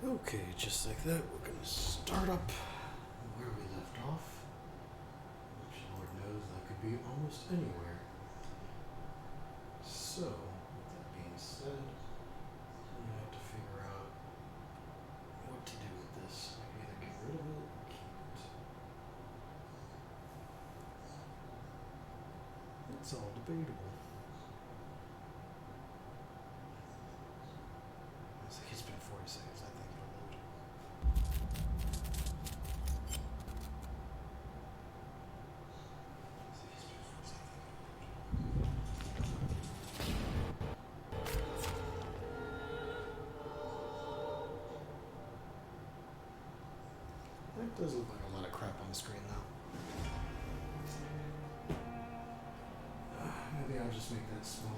Okay, just like that, we're going to start up where we left off. Which, Lord knows, that could be almost anywhere. So, with that being said, I'm going to have to figure out what to do with this. I can either get rid of it or keep it. It's all debatable. It's like it's been 40 seconds, I think it'll load. That does look like a lot of crap on the screen, though. Maybe I'll just make that smaller.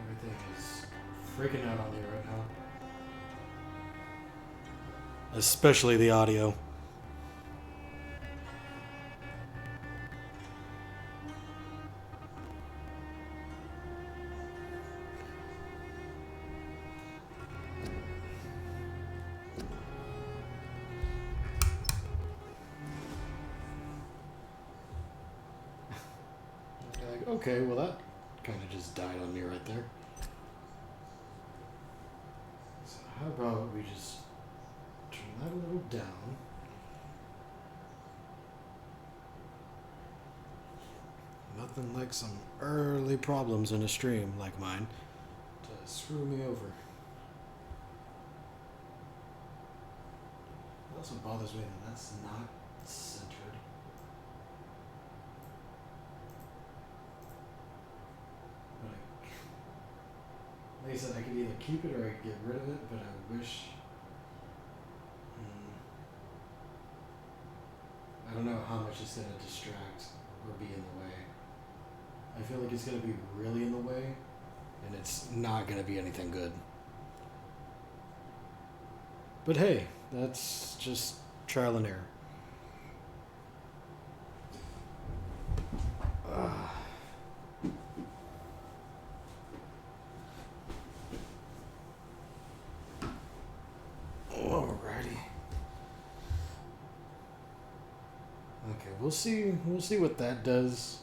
Everything is freaking out on me right now. Especially the audio. Like, okay, well that kind of just died on me right there. So how about we just turn that a little down. Nothing like some early problems in a stream like mine to screw me over. That's what bothers me, and that's not centered. But like I said, I could either keep it or I could get rid of it, but I wish... I don't know how much it's going to distract or be in the way. I feel like it's going to be really in the way, and it's not going to be anything good. But hey, that's just trial and error. Alrighty. Okay, we'll see what that does.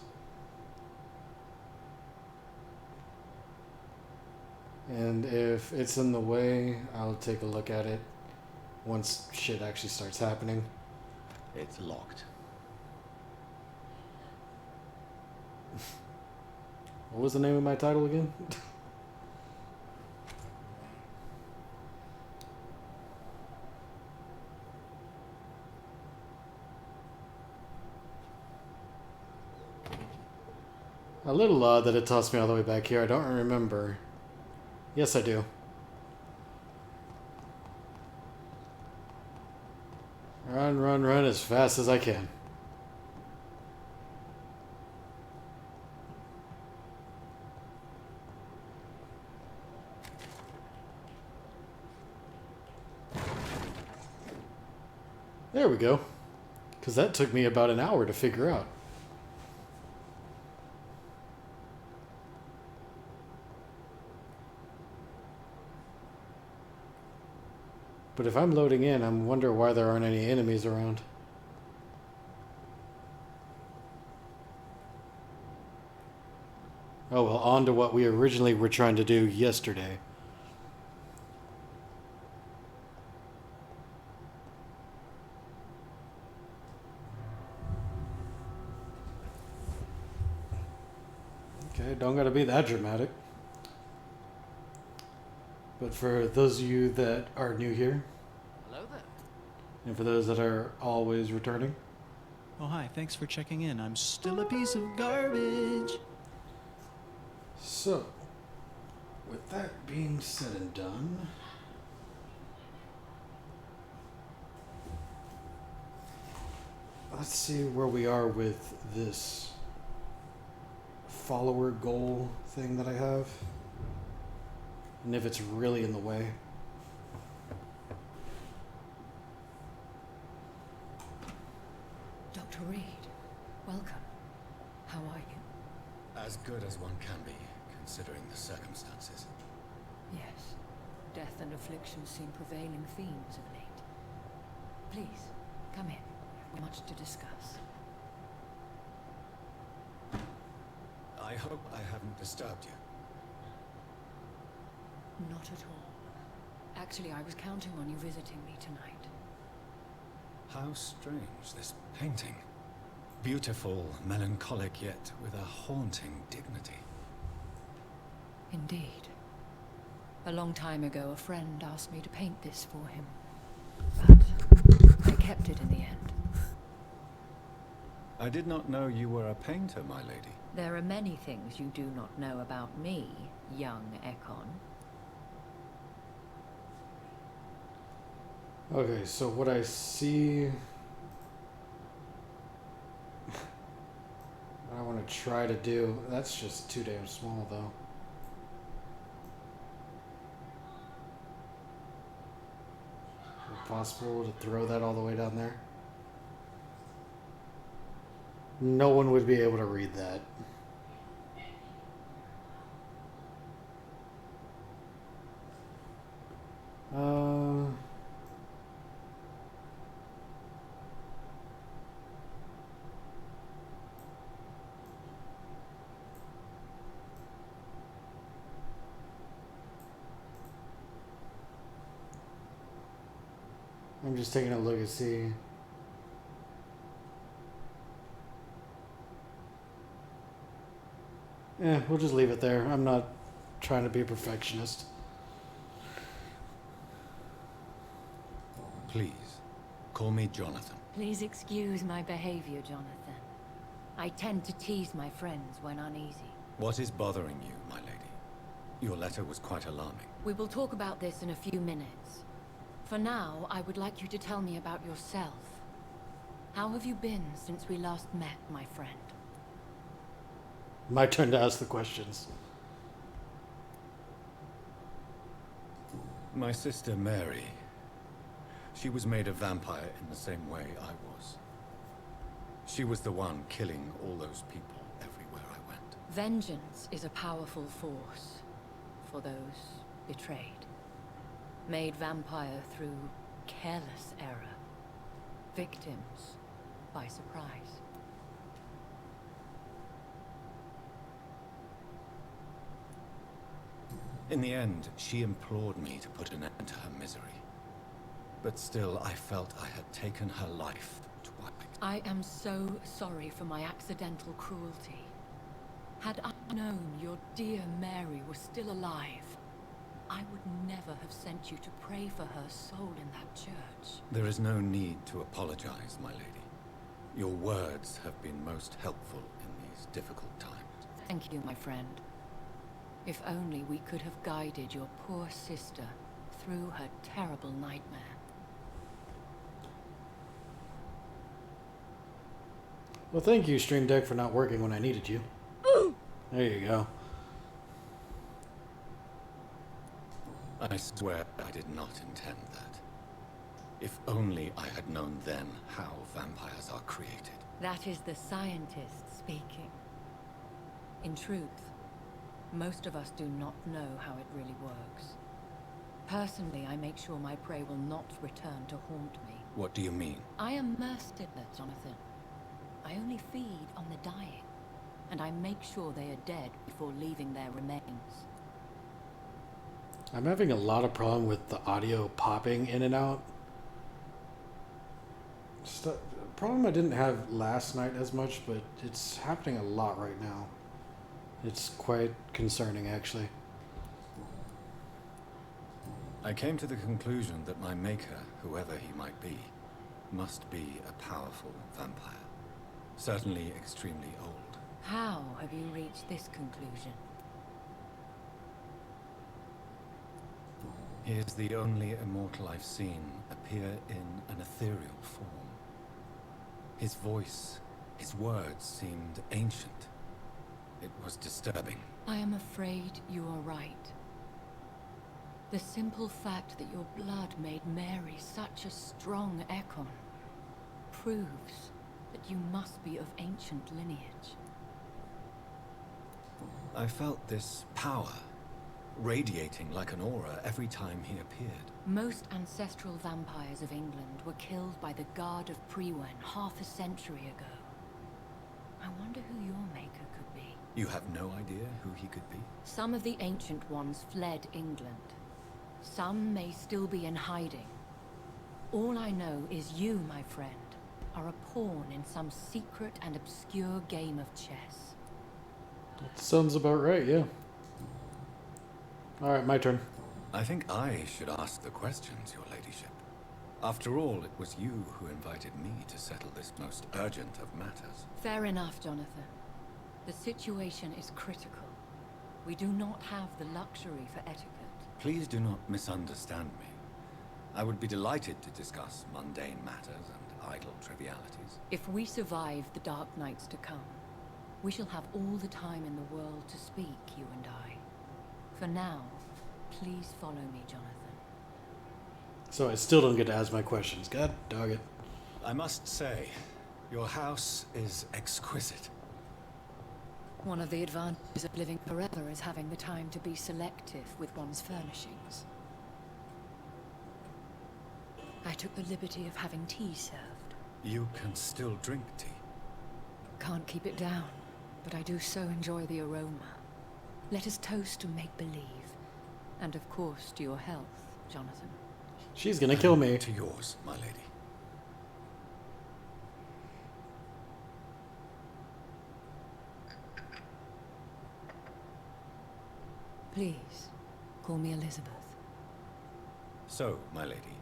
And if it's in the way, I'll take a look at it once shit actually starts happening. It's locked. What was the name of my title again? A little odd that it tossed me all the way back here. I don't remember. Yes, I do. Run, run, run as fast as I can. There we go. Because that took me about an hour to figure out. But if I'm loading in, I'm wondering why there aren't any enemies around. Oh well, on to what we originally were trying to do yesterday. Okay, don't gotta be that dramatic. But for those of you that are new here, hello there. and for those that are always returning, Oh, hi. Thanks for checking in. I'm still a piece of garbage. so with that being said and done, let's see where we are with this follower goal thing that I have. And if it's really in the way. Dr. Reed, welcome. How are you? As good as one can be, considering the circumstances. Yes. Death and affliction seem prevailing themes of late. Please, come in. We've much to discuss. I hope I haven't disturbed you. Not at all. Actually, I was counting on you visiting me tonight. How strange, this painting. Beautiful, melancholic, yet with a haunting dignity. Indeed. A long time ago, a friend asked me to paint this for him. But I kept it in the end. I did not know you were a painter, my lady. There are many things you do not know about me, young Ekon. Okay, so what I see... I want to try to do... That's just too damn small, though. Is it possible to throw that all the way down there? No one would be able to read that. I'm just taking a look and see. Yeah, we'll just leave it there. I'm not trying to be a perfectionist. Please, call me Jonathan. Please excuse my behavior, Jonathan. I tend to tease my friends when uneasy. What is bothering you, my lady? Your letter was quite alarming. We will talk about this in a few minutes. For now, I would like you to tell me about yourself. How have you been since we last met, my friend? My turn to ask the questions. My sister Mary. She was made a vampire in the same way I was. She was the one killing all those people everywhere I went. Vengeance is a powerful force for those betrayed. Made vampire through careless error. Victims by surprise. In the end, she implored me to put an end to her misery. But still, I felt I had taken her life twice. I am so sorry for my accidental cruelty. Had I known your dear Mary was still alive, I would never have sent you to pray for her soul in that church. There is no need to apologize, my lady. Your words have been most helpful in these difficult times. Thank you, my friend. If only we could have guided your poor sister through her terrible nightmare. Well, thank you, Stream Deck, for not working when I needed you. There you go. I swear I did not intend that. If only I had known then how vampires are created. That is the scientist speaking. In truth, most of us do not know how it really works. Personally, I make sure my prey will not return to haunt me. What do you mean? I am merciless, Jonathan. I only feed on the dying, and I make sure they are dead before leaving their remains. I'm having a lot of problem with the audio popping in and out. It's a problem I didn't have last night as much, but it's happening a lot right now. It's quite concerning, actually. I came to the conclusion that my maker, whoever he might be, must be a powerful vampire. Certainly extremely old. How have you reached this conclusion? He is the only immortal I've seen appear in an ethereal form. His voice, his words seemed ancient. It was disturbing. I am afraid you are right. The simple fact that your blood made Mary such a strong Ekon proves that you must be of ancient lineage. I felt this power radiating like an aura every time he appeared. Most ancestral vampires of England were killed by the Guard of Priwen half a century ago. I wonder who your maker could be. You have no idea who he could be? Some of the ancient ones fled England. Some may still be in hiding. All I know is you, my friend, are a pawn in some secret and obscure game of chess. That sounds about right, yeah. Alright, my turn. I think I should ask the questions, your ladyship. After all, it was you who invited me to settle this most urgent of matters. Fair enough, Jonathan. The situation is critical. We do not have the luxury for etiquette. Please do not misunderstand me. I would be delighted to discuss mundane matters and idle trivialities. If we survive the dark nights to come, we shall have all the time in the world to speak, you and I. For now, please follow me, Jonathan. So I still don't get to ask my questions. God dog it. I must say, your house is exquisite. One of the advantages of living forever is having the time to be selective with one's furnishings. I took the liberty of having tea served. You can still drink tea. Can't keep it down, but I do so enjoy the aroma. Let us toast to make-believe. And of course to your health, Jonathan. She's gonna kill me. To yours, my lady. Please, call me Elizabeth. So, my lady,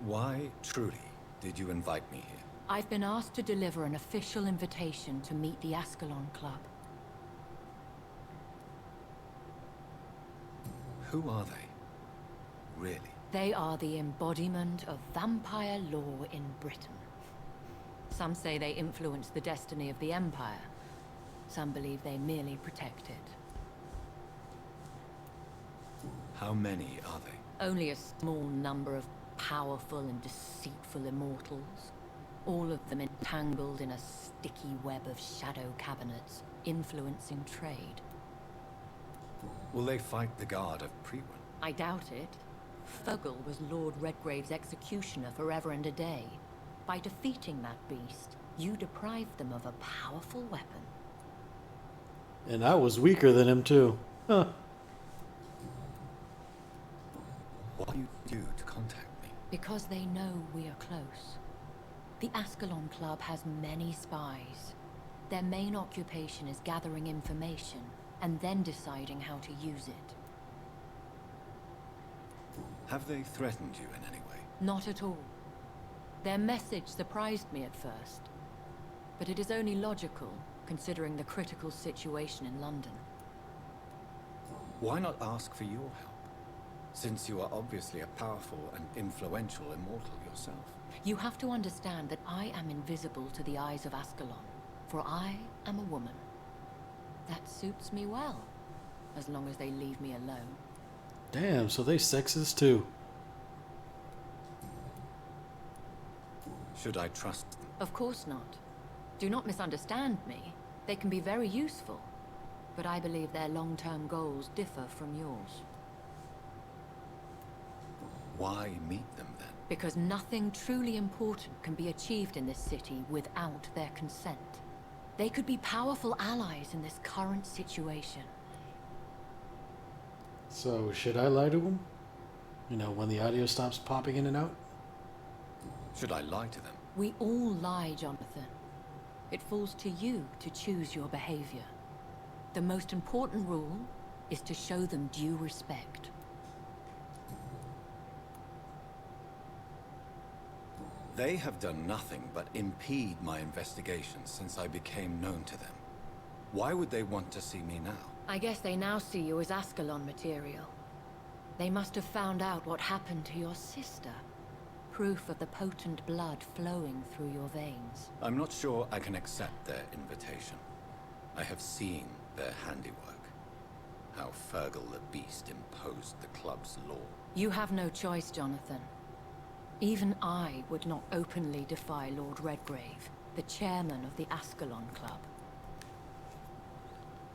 why truly did you invite me here? I've been asked to deliver an official invitation to meet the Ascalon Club. Who are they? Really? They are the embodiment of vampire law in Britain. Some say they influence the destiny of the Empire. Some believe they merely protect it. How many are they? Only a small number of powerful and deceitful immortals. All of them entangled in a sticky web of shadow cabinets, influencing trade. Will they fight the Guard of Priwen? I doubt it. Fuggle was Lord Redgrave's executioner forever and a day. By defeating that beast, you deprived them of a powerful weapon. And I was weaker than him too. Huh. What do you do to contact me? Because they know we are close. The Ascalon Club has many spies. Their main occupation is gathering information and then deciding how to use it. Have they threatened you in any way? Not at all. Their message surprised me at first. But it is only logical, considering the critical situation in London. Why not ask for your help? Since you are obviously a powerful and influential immortal yourself. You have to understand that I am invisible to the eyes of Ascalon, for I am a woman. That suits me well, as long as they leave me alone. Damn, so they sexist too. Should I trust them? Of course not. Do not misunderstand me. They can be very useful, but I believe their long-term goals differ from yours. Why meet them then? Because nothing truly important can be achieved in this city without their consent. They could be powerful allies in this current situation. So, should I lie to him? You know, when the audio stops popping in and out? Should I lie to them? We all lie, Jonathan. It falls to you to choose your behavior. The most important rule is to show them due respect. They have done nothing but impede my investigations since I became known to them. Why would they want to see me now? I guess they now see you as Ascalon material. They must have found out what happened to your sister. Proof of the potent blood flowing through your veins. I'm not sure I can accept their invitation. I have seen their handiwork. how Fergal the Beast imposed the club's law. You have no choice, Jonathan. Even I would not openly defy Lord Redgrave, the chairman of the Ascalon Club.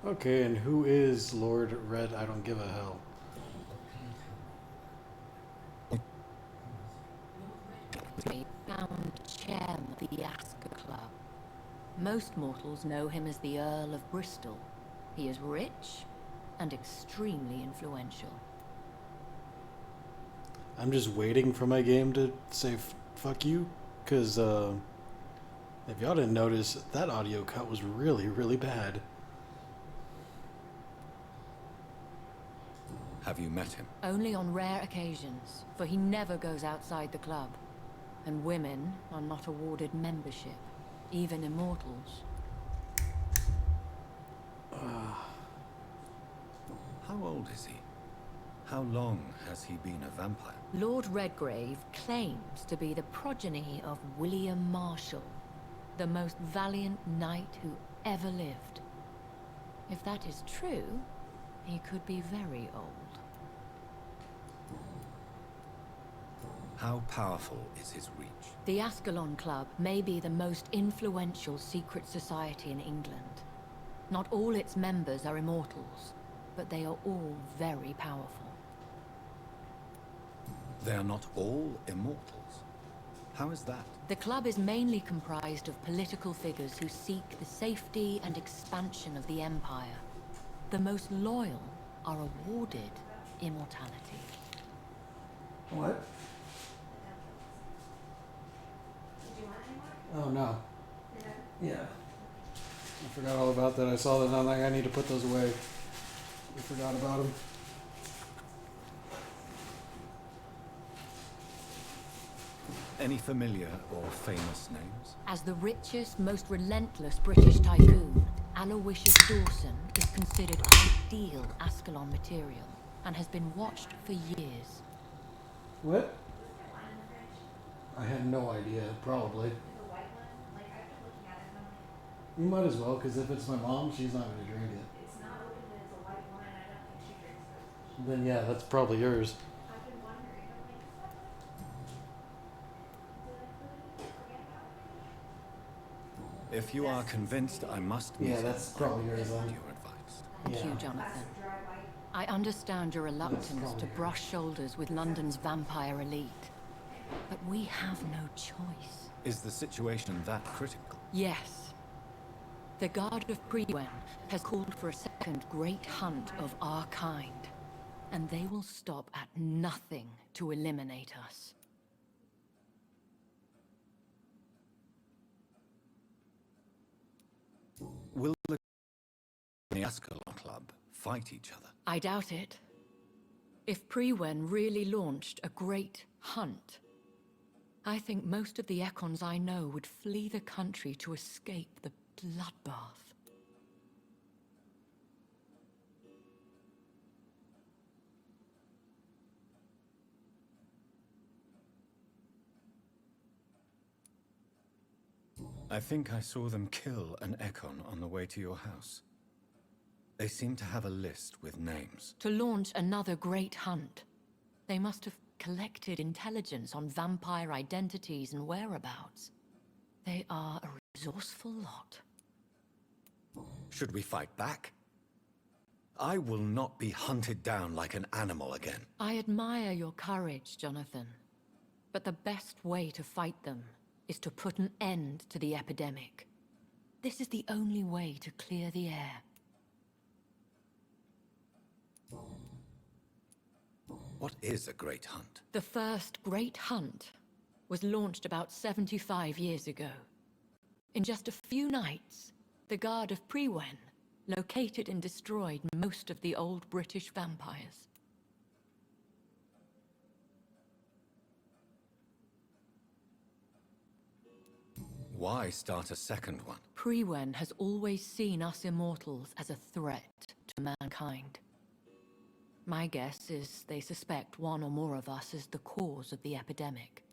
Okay, and who is Lord Red? I don't give a hell. Found chairman of the Ascalon Club. Most mortals know him as the Earl of Bristol. He is rich and extremely influential. I'm just waiting for my game to say fuck you, because if y'all didn't notice, that audio cut was really, really bad. Have you met him? Only on rare occasions, for he never goes outside the club. And women are not awarded membership, even immortals. How old is he? How long has he been a vampire? Lord Redgrave claims to be the progeny of William Marshall, the most valiant knight who ever lived. If that is true, he could be very old. How powerful is his reach? The Ascalon Club may be the most influential secret society in England. Not all its members are immortals, but they are all very powerful. They are not all immortals. How is that? The club is mainly comprised of political figures who seek the safety and expansion of the Empire. The most loyal are awarded immortality. What? Oh no. Yeah. I forgot all about that. I saw that and I'm like, I need to put those away. I forgot about them. Any familiar or famous names? As the richest, most relentless British tycoon, Aloysius Dawson is considered ideal Ascalon material and has been watched for years. What? I had no idea. Probably. You might as well, because if it's my mom, she's not going to drink it. It's not open, but it's a white wine. I don't think she drinks it. Then yeah, that's probably yours. I've been wondering. I'm like, did I forget about it? If you are convinced I must meet Yeah, him, that's probably yours I then. would your advice. Thank Yeah. you, Jonathan. Dry white. I understand your reluctance probably to yours. brush shoulders with London's vampire elite. But we have no choice. Is the situation that critical? Yes. The Guard of Prewen has called for a second great hunt of our kind. And they will stop at nothing to eliminate us. Will the Ascalon Club fight each other? I doubt it. If Prewen really launched a great hunt, I think most of the Econs I know would flee the country to escape the bloodbath. I think I saw them kill an Econ on the way to your house. They seem to have a list with names. To launch another great hunt, they must have collected intelligence on vampire identities and whereabouts. They are a resourceful lot. Should we fight back? I will not be hunted down like an animal again. I admire your courage, Jonathan. But the best way to fight them is to put an end to the epidemic. This is the only way to clear the air. What is a great hunt? The first great hunt was launched about 75 years ago. In just a few nights, the Guard of Prewen located and destroyed most of the old British vampires. Why start a second one? Prewen has always seen us immortals as a threat to mankind. My guess is they suspect one or more of us as the cause of the epidemic.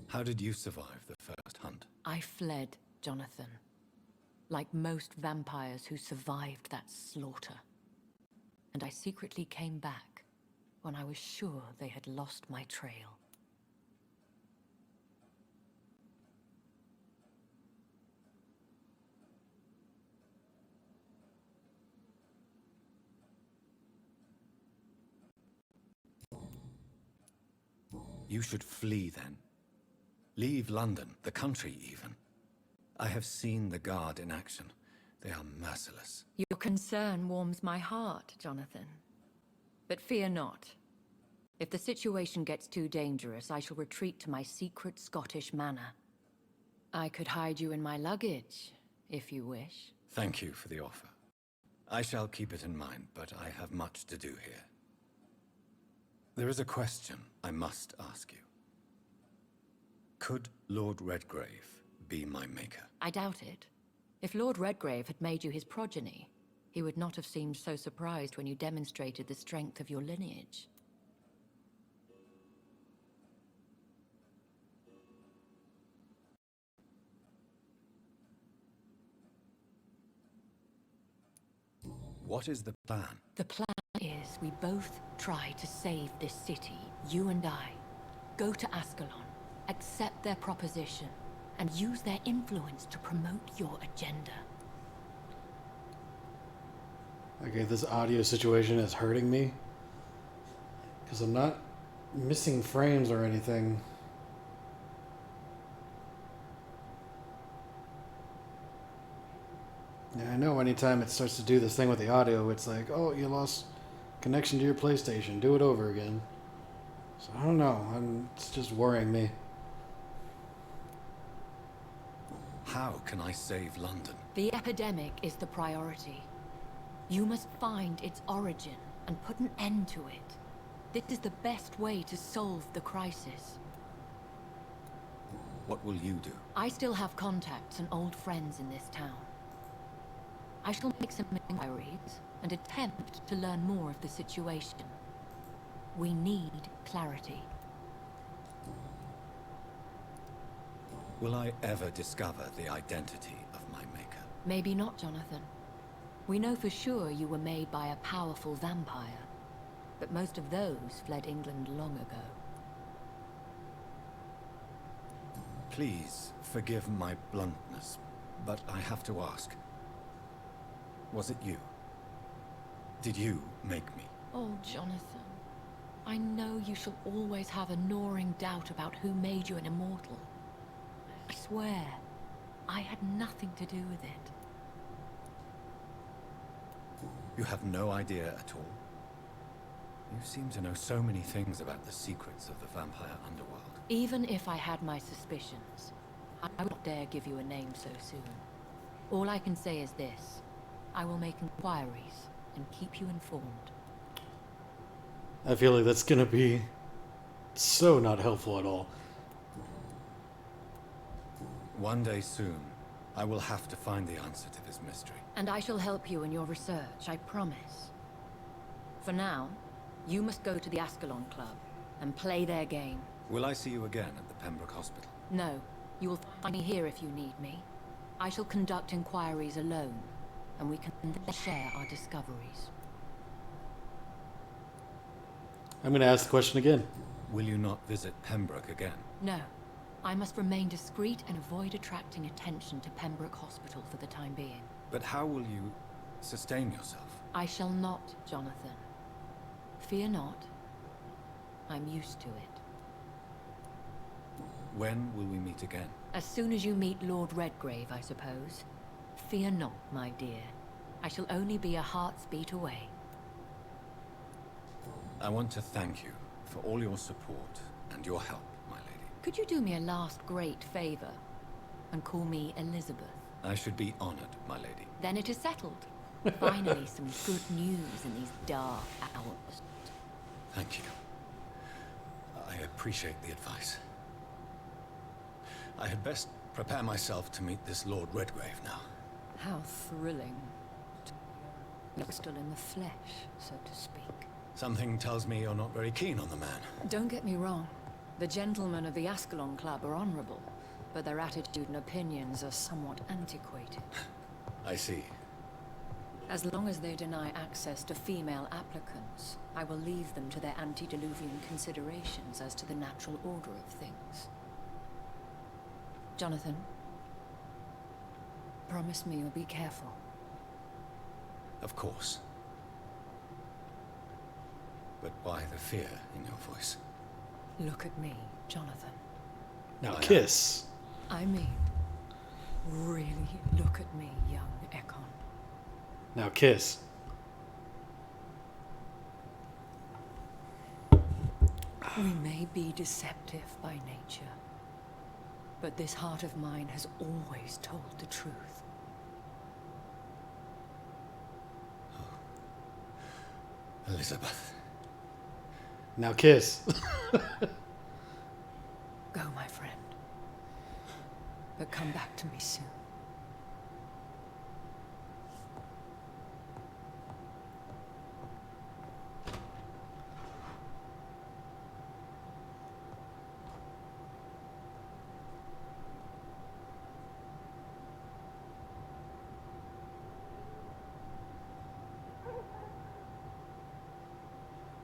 How did you survive the first hunt? hunt? I fled, Jonathan. Like most vampires who survived that slaughter. And I secretly came back when I was sure they had lost my trail. You should flee then. Leave London, the country even. I have seen the Guard in action. They are merciless. Your concern warms my heart, Jonathan. But fear not. If the situation gets too dangerous, I shall retreat to my secret Scottish manor. I could hide you in my luggage, if you wish. Thank you for the offer. I shall keep it in mind, but I have much to do here. There is a question I must ask you. Could Lord Redgrave be my maker? I doubt it. If Lord Redgrave had made you his progeny, he would not have seemed so surprised when you demonstrated the strength of your lineage. What is the plan? The plan is we both try to save this city, you and I. Go to Ascalon, accept their proposition, and use their influence to promote your agenda. Okay, this audio situation is hurting me. Because I'm not missing frames or anything. Yeah, I know anytime it starts to do this thing with the audio, it's like, oh, you lost connection to your PlayStation. Do it over again. So I don't know. It's just worrying me. How can I save London? The epidemic is the priority. You must find its origin and put an end to it. This is the best way to solve the crisis. What will you do? I still have contacts and old friends in this town. I shall make some inquiries and attempt to learn more of the situation. We need clarity. Will I ever discover the identity of my maker? Maybe not, Jonathan. We know for sure you were made by a powerful vampire, but most of those fled England long ago. Please forgive my bluntness, but I have to ask. Was it you? Did you make me? Oh, Jonathan. I know you shall always have a gnawing doubt about who made you an immortal. I swear, I had nothing to do with it. You have no idea at all? You seem to know so many things about the secrets of the vampire underworld. Even if I had my suspicions, I would not dare give you a name so soon. All I can say is this. I will make inquiries and keep you informed. I feel like that's gonna be so not helpful at all. One day soon, I will have to find the answer to this mystery. And I shall help you in your research, I promise. For now, you must go to the Ascalon Club and play their game. Will I see you again at the Pembroke Hospital? No, you will find me here if you need me. I shall conduct inquiries alone, and we can then share our discoveries. I'm gonna ask the question again. Will you not visit Pembroke again? No, I must remain discreet and avoid attracting attention to Pembroke Hospital for the time being. But how will you sustain yourself? I shall not, Jonathan. Fear not. I'm used to it. When will we meet again? As soon as you meet Lord Redgrave, I suppose. Fear not, my dear. I shall only be a heart's beat away. I want to thank you for all your support and your help, my lady. Could you do me a last great favor and call me Elizabeth? I should be honored, my lady. Then it is settled. Finally, some good news in these dark hours. Thank you. I appreciate the advice. I had best prepare myself to meet this Lord Redgrave now. How thrilling. You're still in the flesh, so to speak. Something tells me you're not very keen on the man. Don't get me wrong. The gentlemen of the Ascalon Club are honorable. but their attitude and opinions are somewhat antiquated. I see. As long as they deny access to female applicants, I will leave them to their antediluvian considerations as to the natural order of things. Jonathan, promise me you'll be careful. Of course. But why the fear in your voice? Look at me, Jonathan. Now I kiss. I mean, really look at me, young Ekon. Now kiss. We may be deceptive by nature, but this heart of mine has always told the truth. Elizabeth. Now kiss. Go, my friend. But come back to me soon.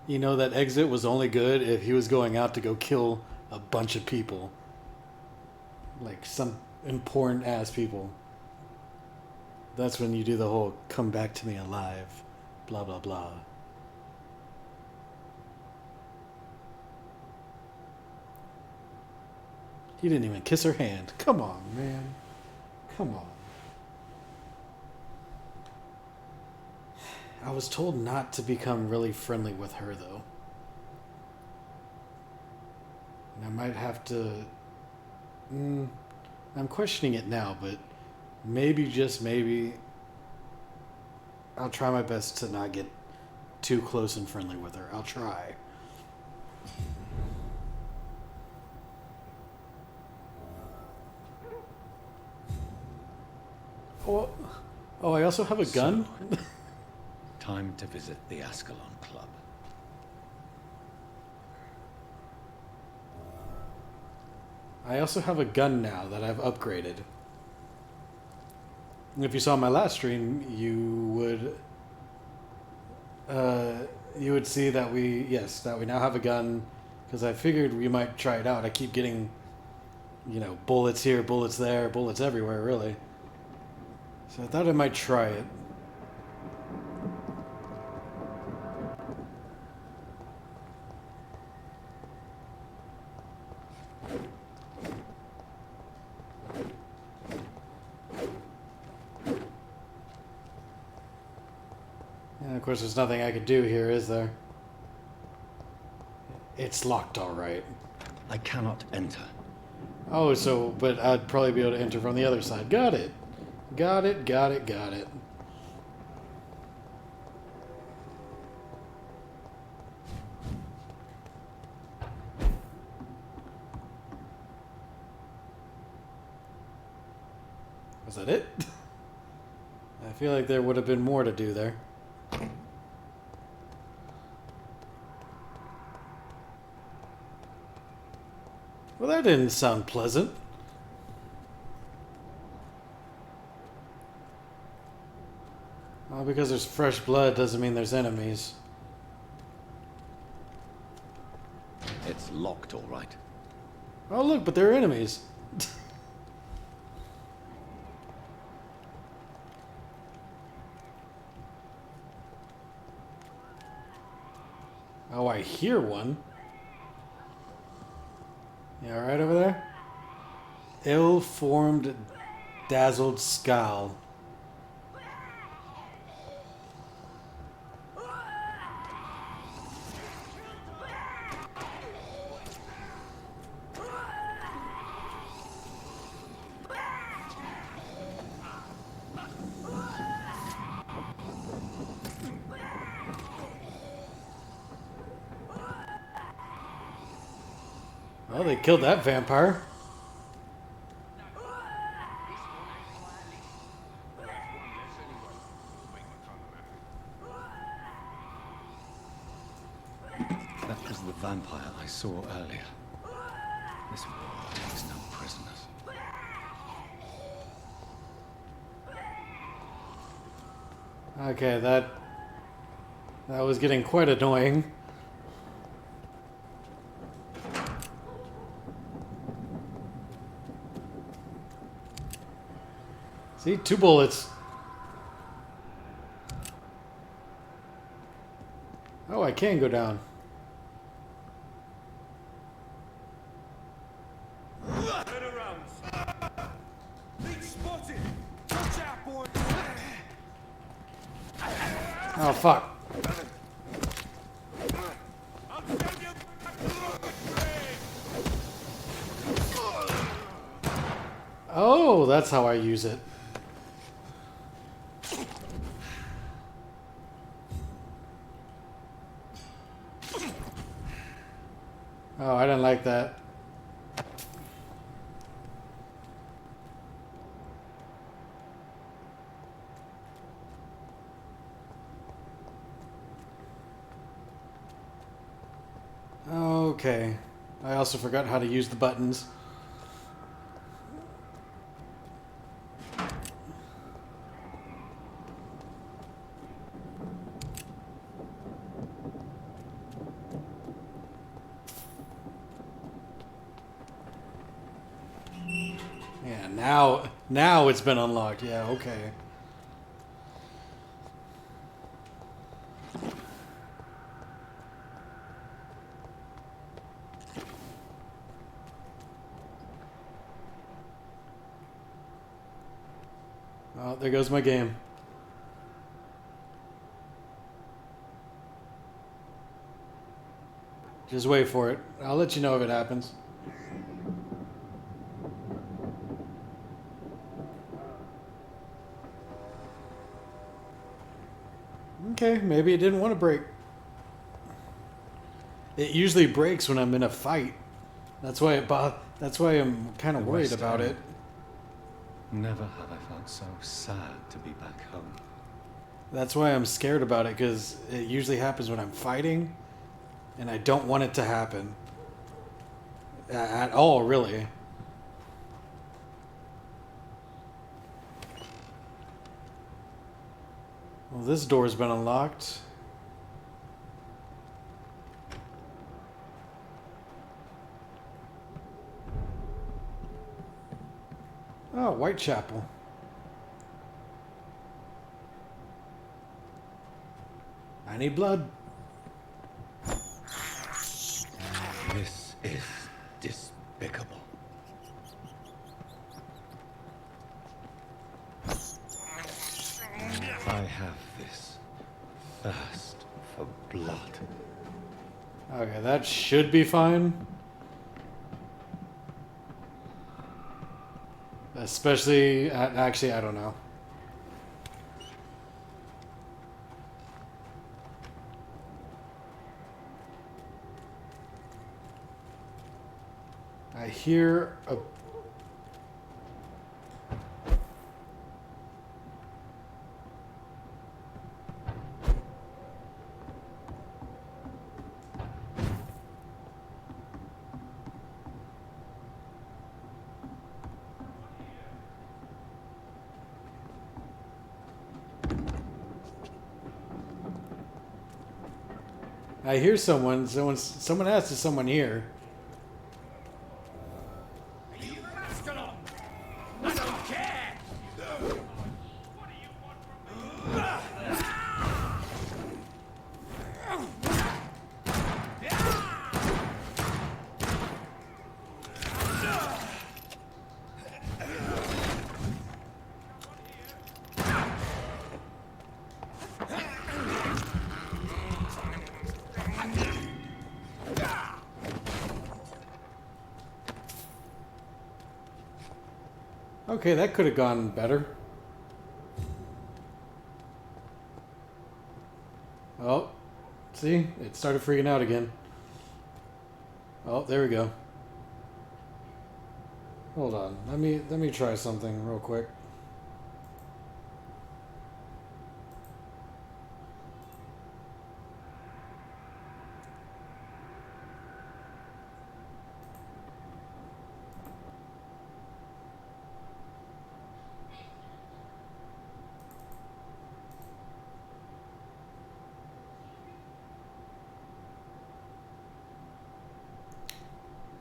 You know, that exit was only good if he was going out to go kill a bunch of people. Like some important ass people. That's when you do the whole come back to me alive, blah blah blah. He didn't even kiss her hand. Come on, man. Come on. I was told not to become really friendly with her, though. And I might have to... I'm questioning it now, but maybe, just maybe, I'll try my best to not get too close and friendly with her. I'll try. Oh, I also have a gun? Time to visit the Ascalon Club. I also have a gun now that I've upgraded. If you saw my last stream, you would see that we now have a gun, because I figured we might try it out. I keep getting, bullets here, bullets there, bullets everywhere, really. So I thought I might try it. And of course, there's nothing I could do here, is there? It's locked, all right. I cannot enter. Oh, but I'd probably be able to enter from the other side. Got it. Got it. Was that it? I feel like there would have been more to do there. Well, that didn't sound pleasant. Well, because there's fresh blood doesn't mean there's enemies. It's locked, all right. Oh, look, but there are enemies. Oh, I hear one. You alright over there? Ill-formed, dazzled scowl. Well, they killed that vampire. That was the vampire I saw earlier. This war takes no prisoners. Okay, that was getting quite annoying. See, 2 bullets. Oh, I can go down. Oh, fuck. Oh, that's how I use it. Oh, I didn't like that. Okay. I also forgot how to use the buttons. Yeah, now it's been unlocked. Yeah, okay. Oh, there goes my game. Just wait for it. I'll let you know if it happens. Okay, maybe it didn't want to break. It usually breaks when I'm in a fight. That's why that's why I'm kind of worried about it. Never have I felt so sad to be back home. That's why I'm scared about it, because it usually happens when I'm fighting, and I don't want it to happen. At all, really. Well, this door's been unlocked. Oh, Whitechapel. I need blood. This is despicable. I have this thirst for blood. Okay, that should be fine. Especially, actually, I don't know. I hear a... I hear someone. Someone asked, "Is someone here?" Okay, that could have gone better. Oh, see? It started freaking out again. Oh, there we go. Hold on. Let me try something real quick.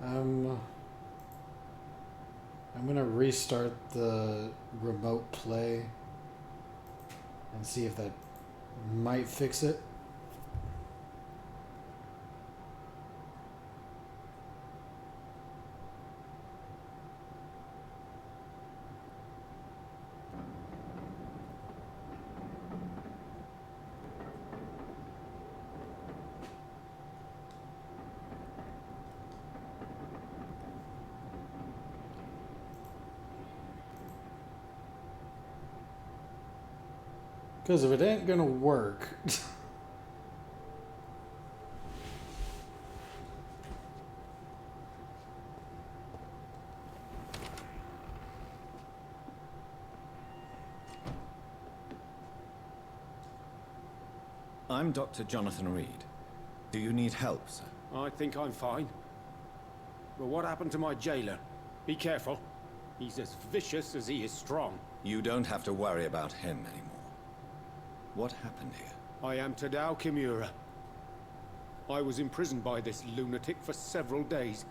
I'm gonna restart the remote play and see if that might fix it. Because if it ain't gonna work, I'm Dr. Jonathan Reed. Do you need help, sir? I think I'm fine. But what happened to my jailer? Be careful. He's as vicious as he is strong. You don't have to worry about him anymore. What happened here? I am Tadao Kimura. I was imprisoned by this lunatic for several days.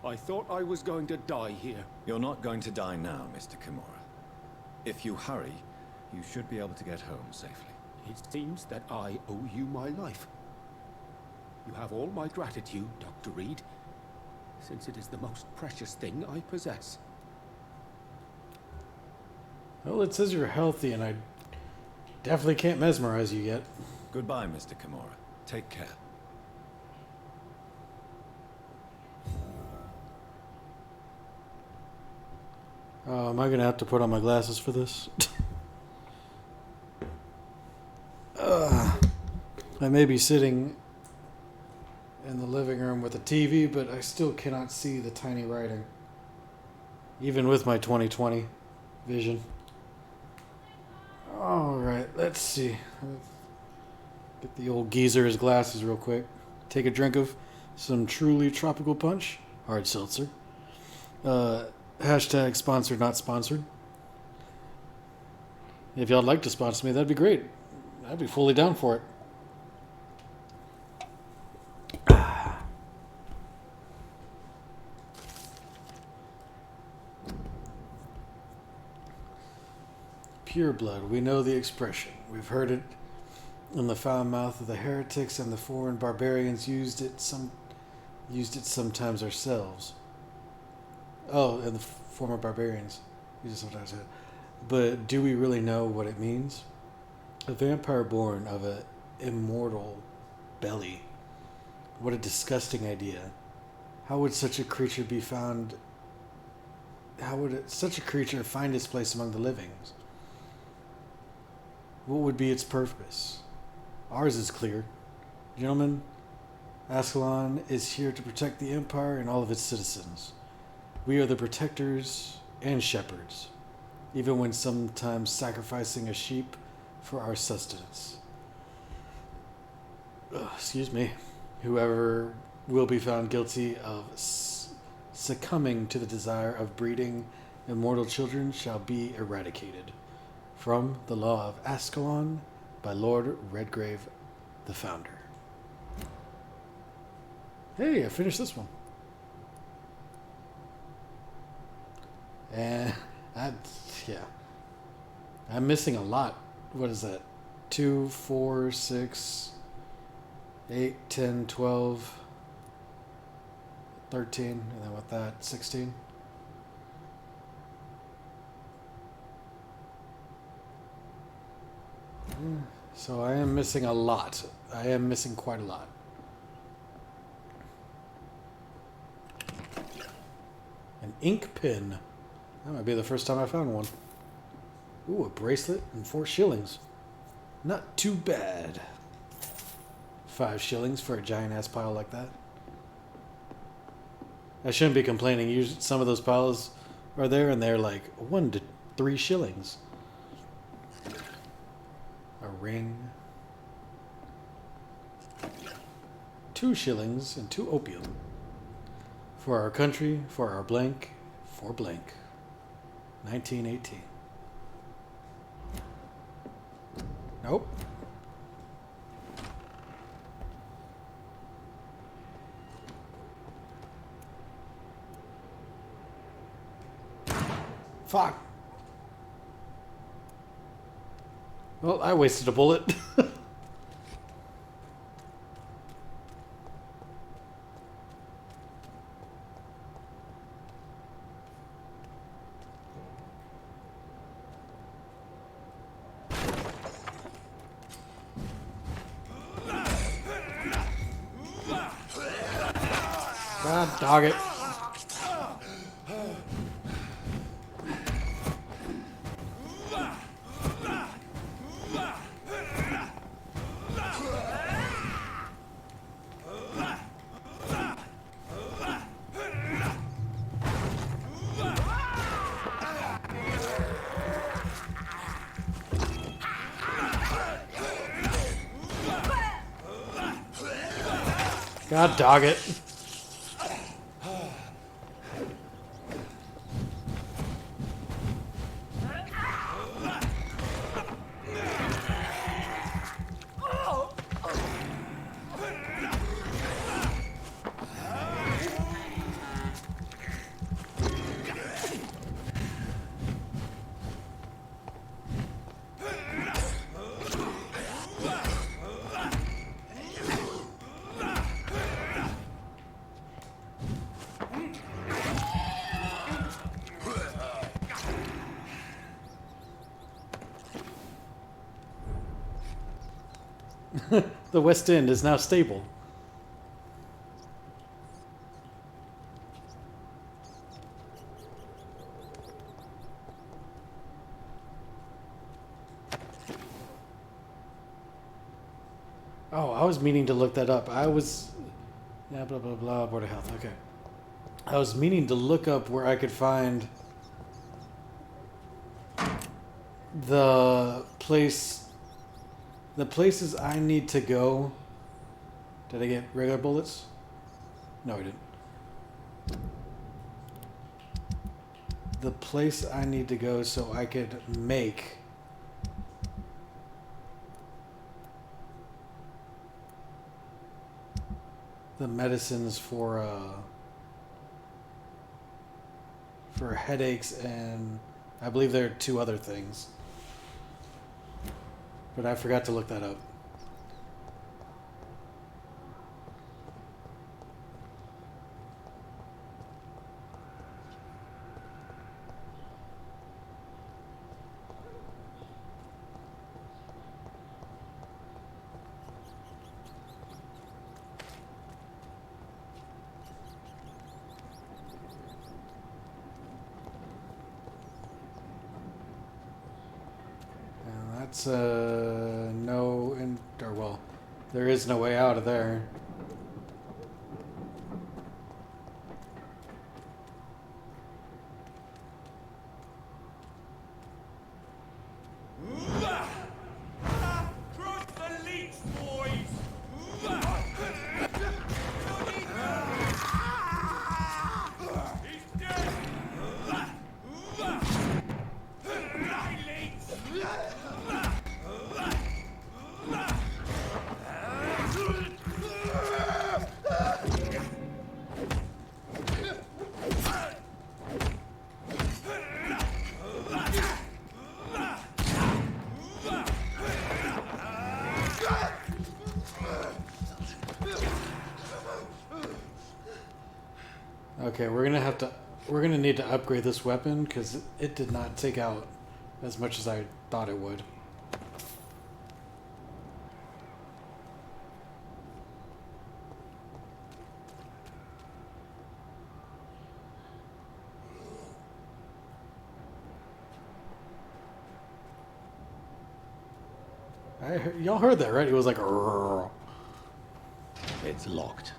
I thought I was going to die here. You're not going to die now, Mr. Kimura. If you hurry, you should be able to get home safely. It seems that I owe you my life. You have all my gratitude, Dr. Reed, since it is the most precious thing I possess. well, it says you're healthy, and I definitely can't mesmerize you yet. Goodbye, Mr. Kimura. Take care. Am I gonna have to put on my glasses for this? I may be sitting in the living room with a TV, but I still cannot see the tiny writing, even with my 20/20 vision. All right, let's see. Get the old geezer's glasses real quick. Take a drink of some truly tropical punch, hard seltzer. Hashtag sponsored, not sponsored. If y'all'd like to sponsor me, that'd be great. I'd be fully down for it. Pure blood. We know the expression. We've heard it in the foul mouth of the heretics, and the foreign barbarians used it sometimes ourselves. Oh, and the former barbarians used it sometimes. But do we really know what it means? A vampire born of an immortal belly. What a disgusting idea. How would such a creature be found? How would such a creature find its place among the living? What would be its purpose? Ours is clear. Gentlemen, Ascalon is here to protect the Empire and all of its citizens. We are the protectors and shepherds, even when sometimes sacrificing a sheep for our sustenance. Excuse me. Whoever will be found guilty of succumbing to the desire of breeding immortal children shall be eradicated from the law of Ascalon by Lord Redgrave, the founder. Hey, I finished this one. And I'm missing a lot. What is that? 2, 4, 6, 8, 10, 12, 13, and then with that, 16. So I am missing a lot. I am missing quite a lot. An ink pen. That might be the first time I found one. Ooh, a bracelet and 4 shillings. Not too bad. 5 shillings for a giant-ass pile like that. I shouldn't be complaining. Usually, some of those piles are there, and they're like 1 to 3 shillings. A ring. 2 shillings and 2 opium. For our country, for our blank, for blank. 1918. Nope. Fuck. Well, I wasted a bullet. God dog it. God dog it. The West End is now stable. Oh, I was meaning to look that up. Yeah, blah, blah, blah, Board of Health. Okay. I was meaning to look up where I could find the places I need to go. Did I get regular bullets? No, I didn't. The place I need to go so I could make the medicines for headaches, and I believe there are 2 other things. But I forgot to look that up. That's there is no way out of there. Cross the leech, boys! He's dead! Okay, we're gonna need to upgrade this weapon because it did not take out as much as I thought it would. Y'all heard that, right? It was like, "Rrrr." It's locked.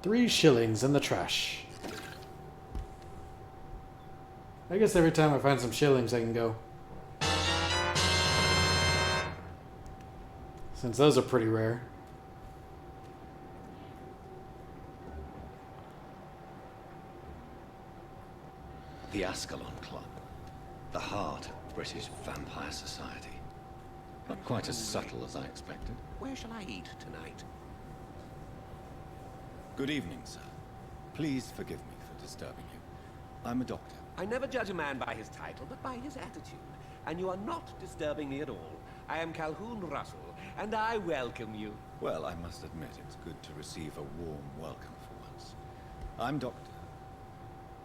$3 in the trash. I guess every time I find some shillings, I can go. Since those are pretty rare. The Ascalon Club, the heart of British vampire society. Not quite as subtle as I expected. Where shall I eat tonight? Good evening, sir. Please forgive me for disturbing you. I'm a doctor. I never judge a man by his title, but by his attitude. And you are not disturbing me at all. I am Calhoun Russell, and I welcome you. Well, I must admit it's good to receive a warm welcome for once.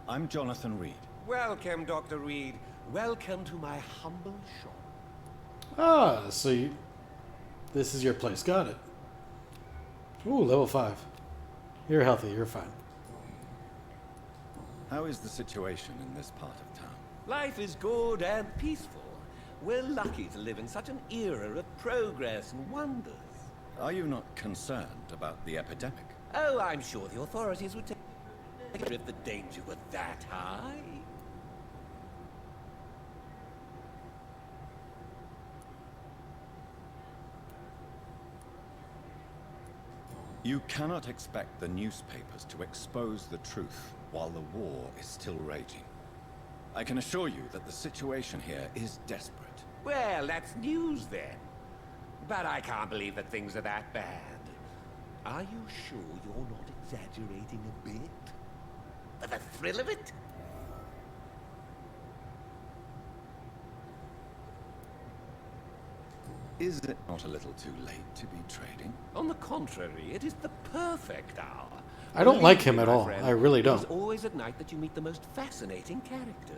I'm Jonathan Reed. Welcome, Dr. Reed. Welcome to my humble shop. Ah, this is your place. Got it. Ooh, level 5. You're healthy. You're fine. How is the situation in this part of town? Life is good and peaceful. We're lucky to live in such an era of progress and wonders. Are you not concerned about the epidemic? Oh, I'm sure the authorities would take care if the danger were that high. You cannot expect the newspapers to expose the truth while the war is still raging. I can assure you that the situation here is desperate. Well, that's news then. But I can't believe that things are that bad. Are you sure you're not exaggerating a bit? For the thrill of it? Is it not a little too late to be trading? On the contrary, it is the perfect hour. I don't like him Believe me, at my all. friend, I really It is don't. always at night that you meet the most fascinating characters.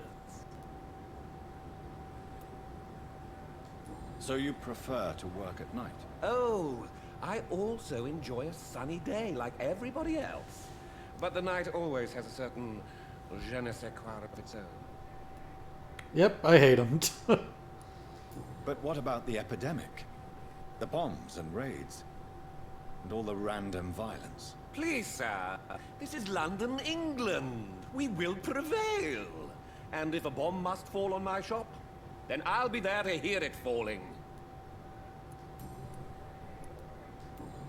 So you prefer to work at night? Oh, I also enjoy a sunny day like everybody else. But the night always has a certain je ne sais quoi of its own. Yep, I hate him. But what about the epidemic? The bombs and raids? And all the random violence? Please, sir, this is London, England. We will prevail. And if a bomb must fall on my shop, then I'll be there to hear it falling.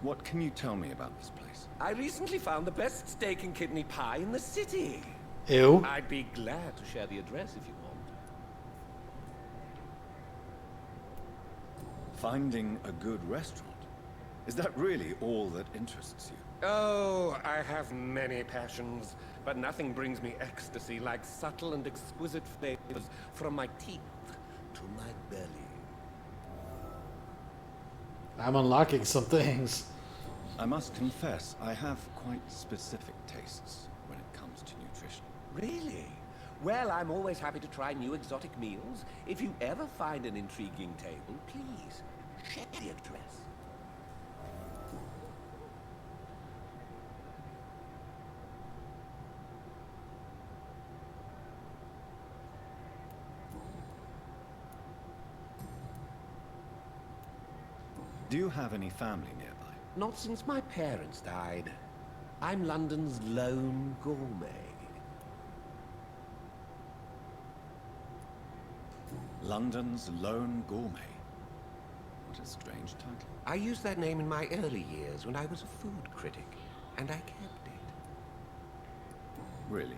What can you tell me about this place? I recently found the best steak and kidney pie in the city. Ew. I'd be glad to share the address if you want. Finding a good restaurant? Is that really all that interests you? Oh, I have many passions, but nothing brings me ecstasy like subtle and exquisite flavors from my teeth to my belly. I'm unlocking some things. I must confess, I have quite specific tastes when it comes to nutrition. Really? Well, I'm always happy to try new exotic meals. If you ever find an intriguing table, please share the address. Do you have any family nearby? Not since my parents died. I'm London's lone gourmet. London's Lone Gourmet. What a strange title. I used that name in my early years when I was a food critic, and I kept it. Really?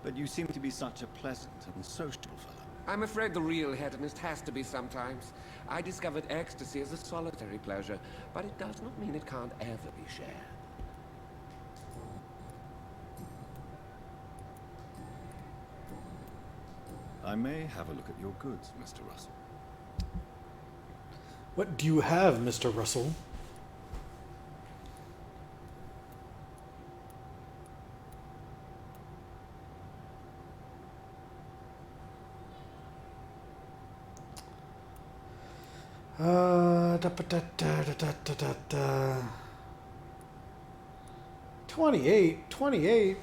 But you seem to be such a pleasant and sociable fellow. I'm afraid the real hedonist has to be sometimes. I discovered ecstasy as a solitary pleasure, but it does not mean it can't ever be shared. I may have a look at your goods, Mr. Russell. What do you have, Mr. Russell? Da, ba, da, da, da, da, da, da. 28. 28.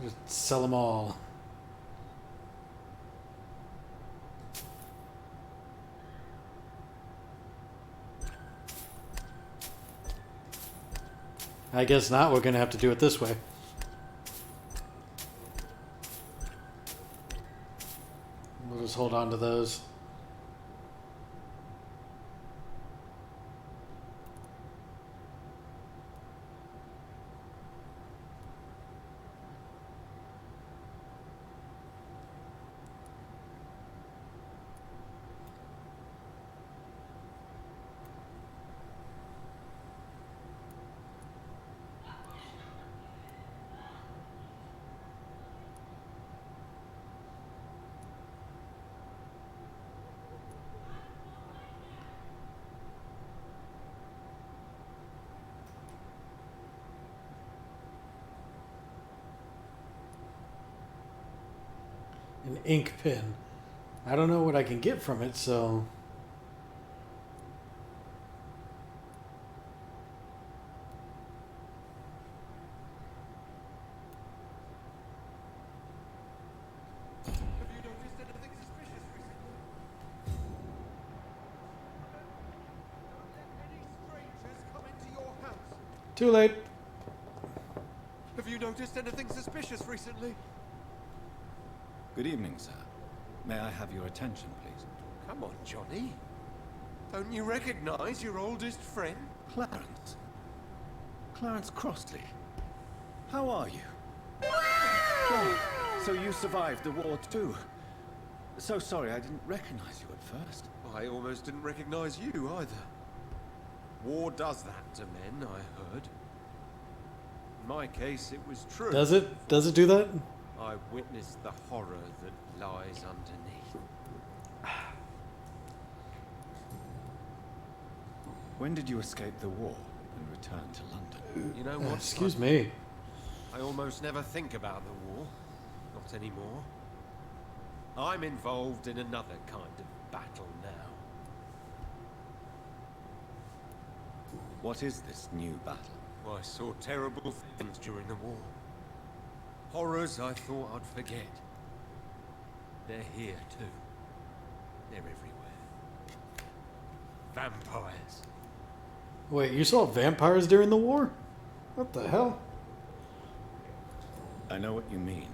Just sell them all. I guess not. We're going to have to do it this way. We'll just hold on to those. An ink pen. I don't know what I can get from it, so... Have you noticed anything suspicious recently? Don't let any strangers come into your house. Too late. Have you noticed anything suspicious recently? Good evening, sir. May I have your attention, please? Come on, Johnny. Don't you recognize your oldest friend? Clarence. Clarence Crossley. How are you? Oh, so you survived the war too. So sorry, I didn't recognize you at first. I almost didn't recognize you either. War does that to men, I heard. In my case, it was true. Does it? Does it do that? I witnessed the horror that lies underneath. When did you escape the war and return to London? You know what? Excuse me. I almost never think about the war. Not anymore. I'm involved in another kind of battle now. What is this new battle? I saw terrible things during the war. Horrors I thought I'd forget. They're here too. They're everywhere. Vampires. Wait, you saw vampires during the war? What the hell? I know what you mean.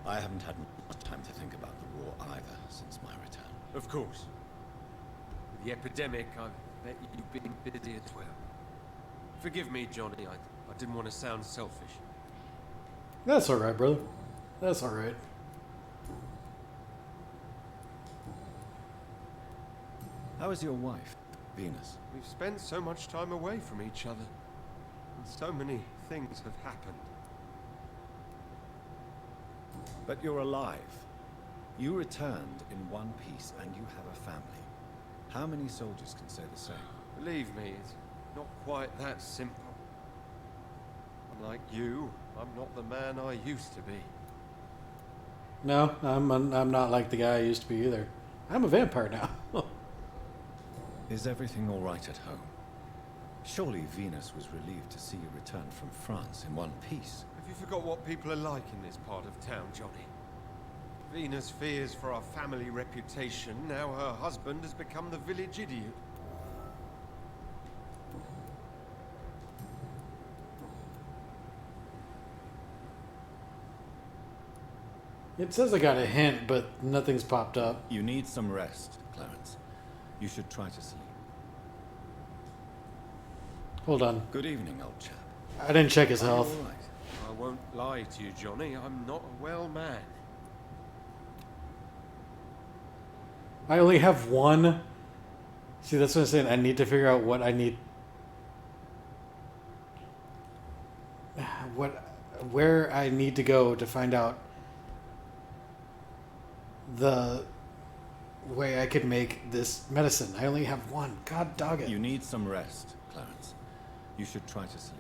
I haven't had much time to think about the war either since my return. Of course. With the epidemic, I bet you've been busy as well. Forgive me, Johnny. I didn't want to sound selfish. That's alright, brother. That's alright. How is your wife, Venus? We've spent so much time away from each other. And so many things have happened. But you're alive. You returned in one piece and you have a family. How many soldiers can say the same? Believe me, it's not quite that simple. Like you, I'm not the man I used to be. No, I'm not like the guy I used to be either. I'm a vampire now. Is everything all right at home? Surely Venus was relieved to see you return from France in one piece. Have you forgot what people are like in this part of town, Johnny? Venus fears for our family reputation. Now her husband has become the village idiot. It says I got a hint, but nothing's popped up. You need some rest, Clarence. You should try to sleep. Hold on. Good evening, old chap. I didn't check his Are you health. all right? I won't lie to you, Johnny. I'm not a well man. I only have one. See, that's what I'm saying. I need to figure out what I need. Where I need to go to find out the way I could make this medicine. I only have one. God dog it. You need some rest, Clarence. You should try to sleep.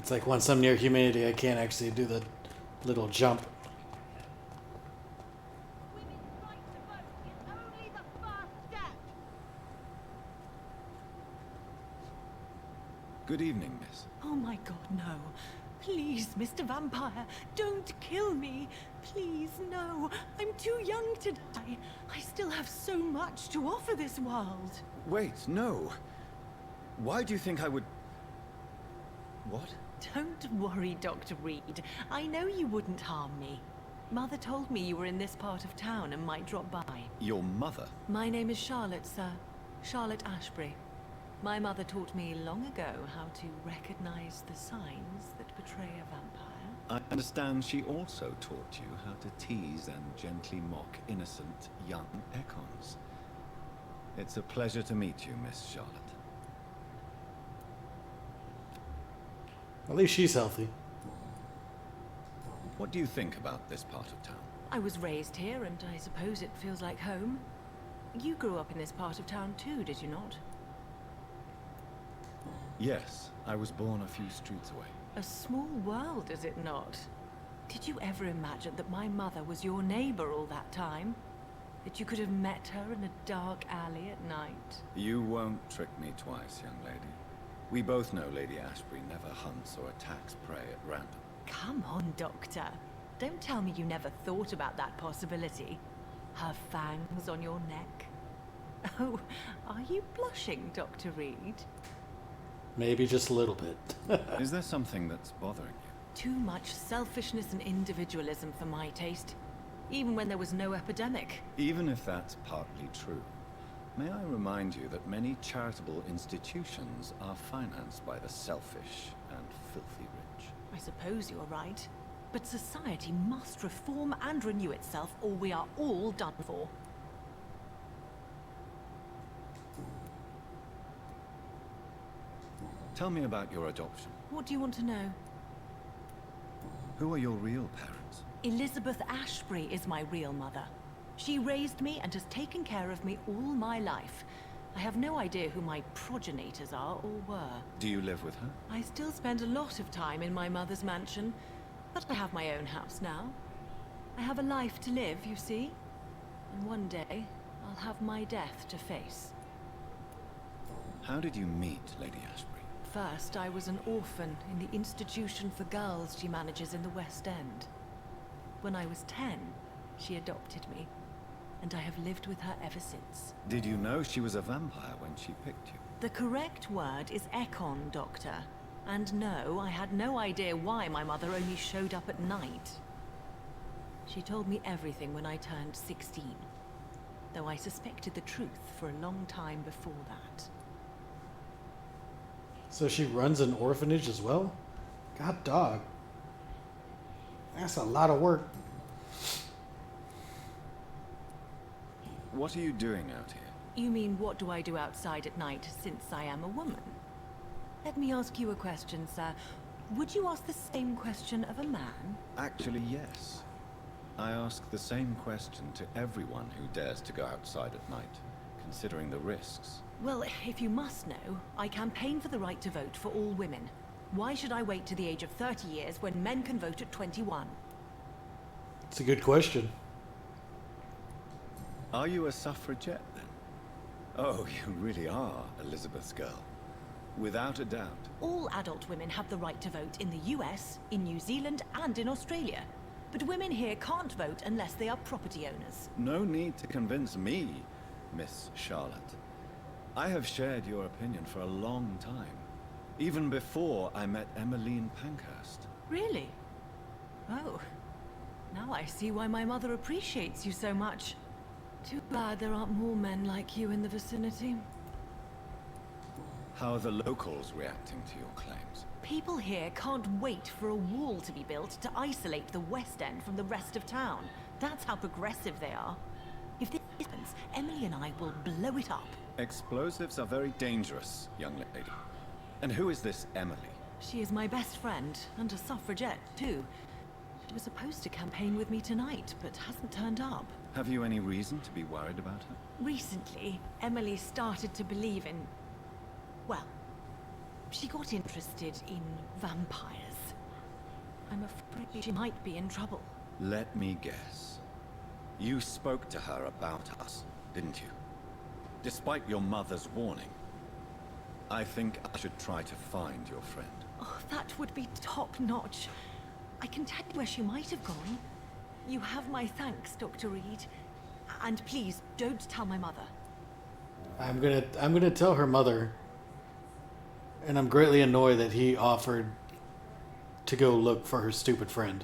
It's like once I'm near humanity, I can't actually do the little jump. Women's right to vote is only the first step. Good evening, miss. Oh my god, no. Please, Mr. Vampire, don't kill me. Please, no. I'm too young to die. I still have so much to offer this world. Wait, no. Why do you think I would... What? Don't worry, Dr. Reed. I know you wouldn't harm me. Mother told me you were in this part of town and might drop by. Your mother? My name is Charlotte, sir. Charlotte Ashbury. My mother taught me long ago how to recognize the signs that betray a vampire. I understand she also taught you how to tease and gently mock innocent young Ekons. It's a pleasure to meet you, Miss Charlotte. At least she's healthy. What do you think about this part of town? I was raised here, and I suppose it feels like home. You grew up in this part of town too, did you not? Yes, I was born a few streets away. A small world, is it not? Did you ever imagine that my mother was your neighbor all that time? That you could have met her in a dark alley at night? You won't trick me twice, young lady. We both know Lady Ashbury never hunts or attacks prey at random. Come on, Doctor. Don't tell me you never thought about that possibility. Her fangs on your neck. Oh, are you blushing, Dr. Reed? Maybe just a little bit. Is there something that's bothering you? Too much selfishness and individualism for my taste. Even when there was no epidemic. Even if that's partly true, may I remind you that many charitable institutions are financed by the selfish and filthy rich. I suppose you're right. But society must reform and renew itself, or we are all done for. Tell me about your adoption. What do you want to know? Who are your real parents? Elizabeth Ashbury is my real mother. She raised me and has taken care of me all my life. I have no idea who my progenitors are or were. Do you live with her? I still spend a lot of time in my mother's mansion, but I have my own house now. I have a life to live, you see. And one day, I'll have my death to face. How did you meet Lady Ashbury? First, I was an orphan in the institution for girls she manages in the West End. When I was 10, she adopted me, and I have lived with her ever since. Did you know she was a vampire when she picked you? The correct word is Ekon, Doctor. And no, I had no idea why my mother only showed up at night. She told me everything when I turned 16, though I suspected the truth for a long time before that. So she runs an orphanage as well? God dog. That's a lot of work. What are you doing out here? You mean, what do I do outside at night since I am a woman? Let me ask you a question, sir. Would you ask the same question of a man? Actually, yes. I ask the same question to everyone who dares to go outside at night, considering the risks. Well, if you must know, I campaign for the right to vote for all women. Why should I wait to the age of 30 years when men can vote at 21? It's a good question. Are you a suffragette, then? Oh, you really are Elizabeth's girl. Without a doubt. All adult women have the right to vote in the US, in New Zealand, and in Australia. But women here can't vote unless they are property owners. No need to convince me, Miss Charlotte. I have shared your opinion for a long time. Even before I met Emmeline Pankhurst. Really? Oh. Now I see why my mother appreciates you so much. Too bad there aren't more men like you in the vicinity. How are the locals reacting to your claims? People here can't wait for a wall to be built to isolate the West End from the rest of town. That's how progressive they are. If this happens, Emily and I will blow it up. Explosives are very dangerous, young lady. And who is this Emily? She is my best friend, and a suffragette, too. She was supposed to campaign with me tonight, but hasn't turned up. Have you any reason to be worried about her? Recently, Emily started to believe in... well, she got interested in vampires. I'm afraid she might be in trouble. Let me guess. You spoke to her about us, didn't you? Despite your mother's warning. I think I should try to find your friend. Oh, that would be top-notch. I can tell you where she might have gone. You have my thanks, Dr. Reed. And please, don't tell my mother. I'm gonna tell her mother. And I'm greatly annoyed that he offered to go look for her stupid friend.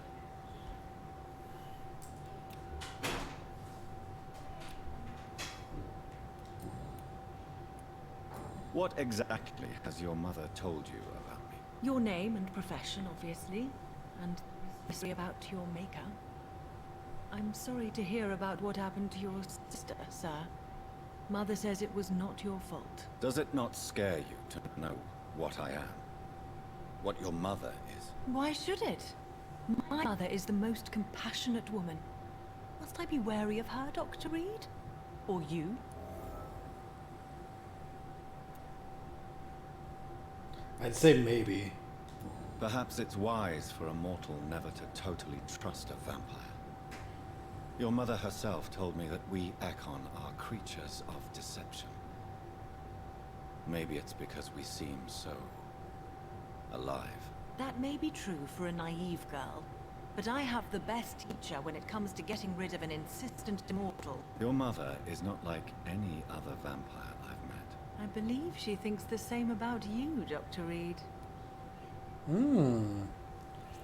What exactly has your mother told you about me? Your name and profession, obviously. And history about your maker. I'm sorry to hear about what happened to your sister, sir. Mother says it was not your fault. Does it not scare you to know what I am? What your mother is? Why should it? My mother is the most compassionate woman. Must I be wary of her, Dr. Reed? Or you? I'd say maybe. Perhaps it's wise for a mortal never to totally trust a vampire. Your mother herself told me that we Ekon are creatures of deception. Maybe it's because we seem so alive. That may be true for a naive girl, but I have the best teacher when it comes to getting rid of an insistent immortal. Your mother is not like any other vampire I've met. I believe she thinks the same about you, Dr. Reed.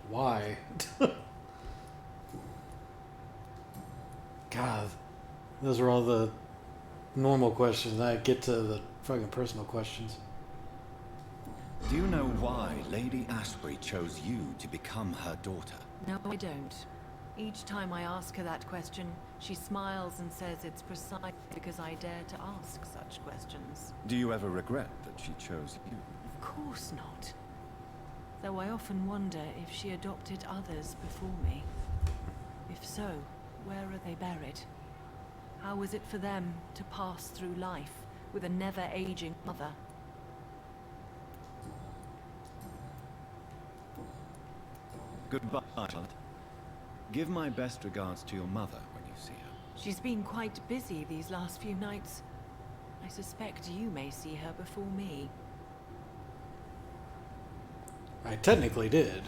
Why? God, those are all the normal questions. I get to the fucking personal questions. Do you know why Lady Ashbury chose you to become her daughter? No, I don't. Each time I ask her that question, she smiles and says it's precisely because I dare to ask such questions. Do you ever regret that she chose you? Of course not. Though I often wonder if she adopted others before me. If so, where are they buried? How was it for them to pass through life with a never-aging mother? Goodbye, Charlotte. Give my best regards to your mother when you see her. She's been quite busy these last few nights. I suspect you may see her before me. I technically did.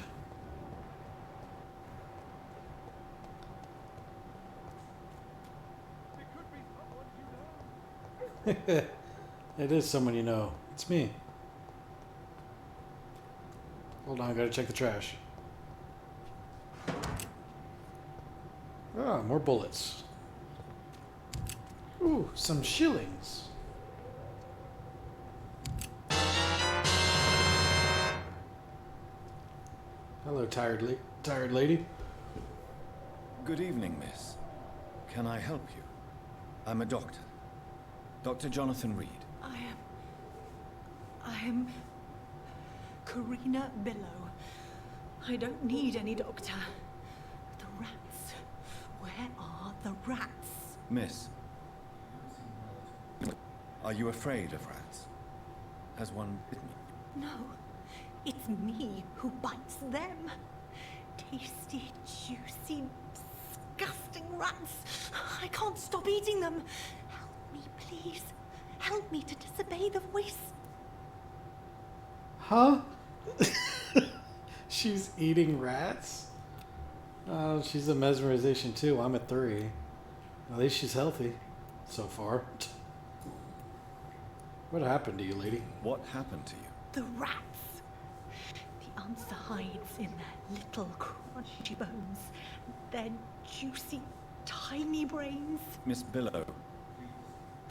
It is someone you know. It's me. Hold on, I gotta check the trash. Ah, more bullets. Ooh, some shillings. Hello, tired lady. Good evening, miss. Can I help you? I'm a doctor. Dr. Jonathan Reed. I am Karina Billow. I don't need any doctor. The rats. Where are the rats? Miss. Are you afraid of rats? Has one bitten you? No, it's me who bites them. Tasty, juicy, disgusting rats. I can't stop eating them. Help me, please. Help me to disobey the voice. Huh? She's eating rats? Oh, she's a mesmerization too. I'm at 3. At least she's healthy. So far. What happened to you, lady? What happened to you? The rats. The answer hides in their little crunchy bones. Their juicy, tiny brains. Miss Billow,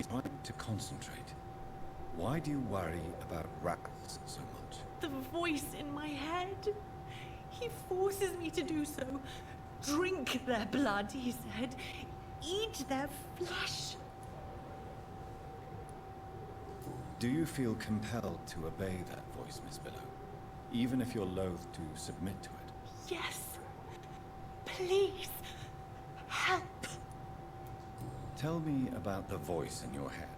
try to concentrate. Why do you worry about rats so much? The voice in my head. He forces me to do so. Drink their blood, he said. Eat their flesh. Do you feel compelled to obey that voice, Miss Billow? Even if you're loath to submit to it? Yes. Please. Help. Tell me about the voice in your head.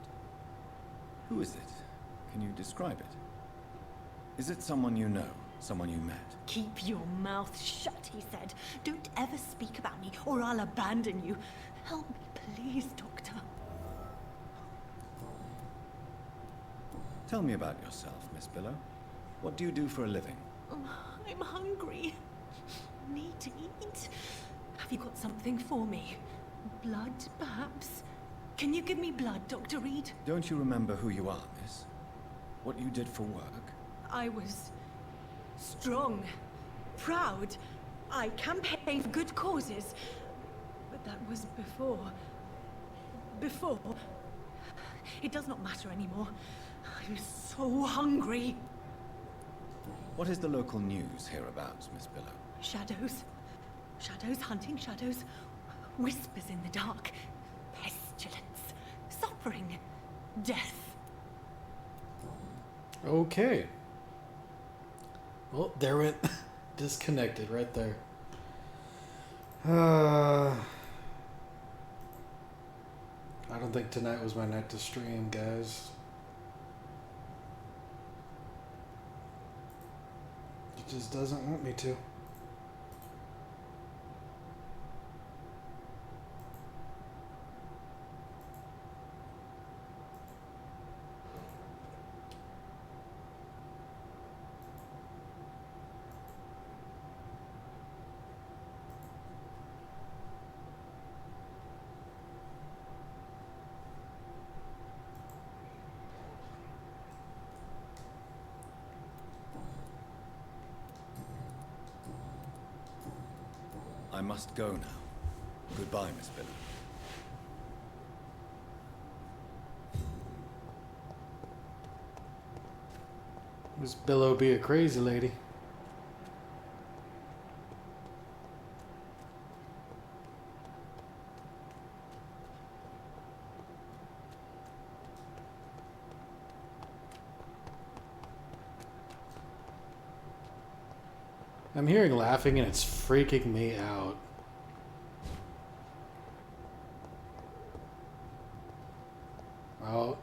Who is it? Can you describe it? Is it someone you know? Someone you met? Keep your mouth shut, he said. Don't ever speak about me, or I'll abandon you. Help me, please, Doctor. Tell me about yourself, Miss Billow. What do you do for a living? I'm hungry. Need to eat. Have you got something for me? Blood, perhaps? Can you give me blood, Dr. Reed? Don't you remember who you are, miss? What you did for work? I was strong, proud. I campaigned for good causes. But that was before. Before. It does not matter anymore. I'm so hungry. What is the local news hereabouts, Miss Billow? Shadows. Shadows hunting shadows. Whispers in the dark. Pestilence. Suffering. Death. Okay. Well, there went disconnected right there. I don't think tonight was my night to stream, guys. It just doesn't want me to. I must go now. Goodbye, Miss Billow. Miss Billow be a crazy lady. I'm hearing laughing and it's freaking me out. Oh,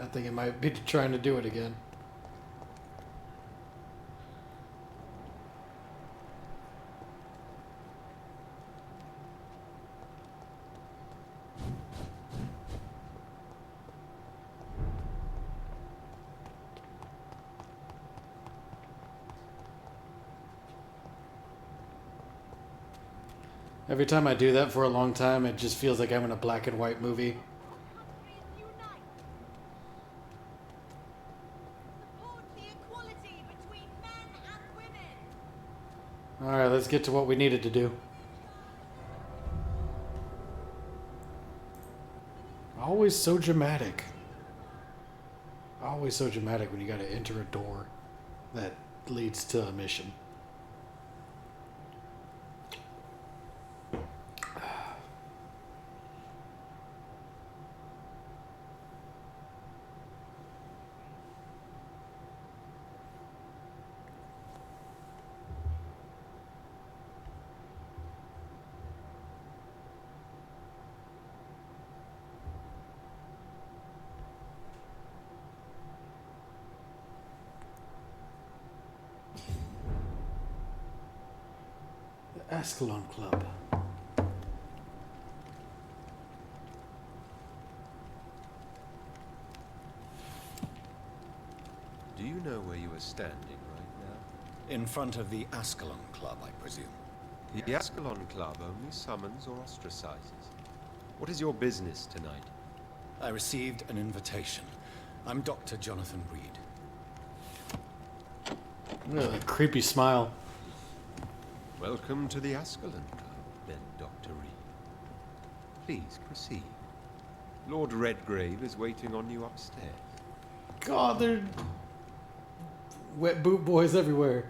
I think it might be trying to do it again. Every time I do that for a long time, it just feels like I'm in a black and white movie. Alright, let's get to what we needed to do. Always so dramatic. Always so dramatic when you gotta enter a door that leads to a mission. Ascalon Club. Do you know where you are standing right now? In front of the Ascalon Club, I presume. The Ascalon Club only summons or ostracizes. What is your business tonight? I received an invitation. I'm Dr. Jonathan Reed. Ugh, that creepy smile. Welcome to the Ascalon Club, then, Dr. Reed. Please proceed. Lord Redgrave is waiting on you upstairs. God, they're wet boot boys everywhere.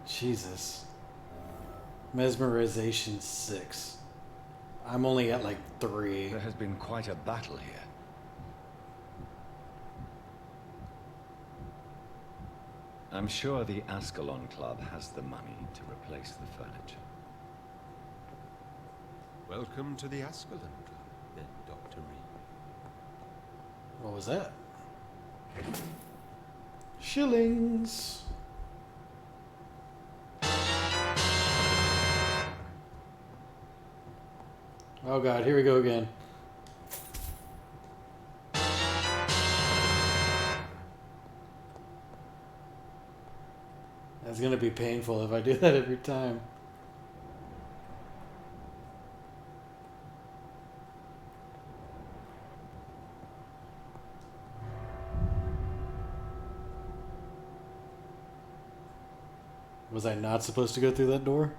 Jesus. Mesmerization 6. I'm only at like 3. There has been quite a battle here. I'm sure the Ascalon Club has the money to replace the furniture. Welcome to the Ascalon Club, then, Dr. What was that? Shillings. Oh god, here we go again. That's gonna be painful if I do that every time. Was I not supposed to go through that door?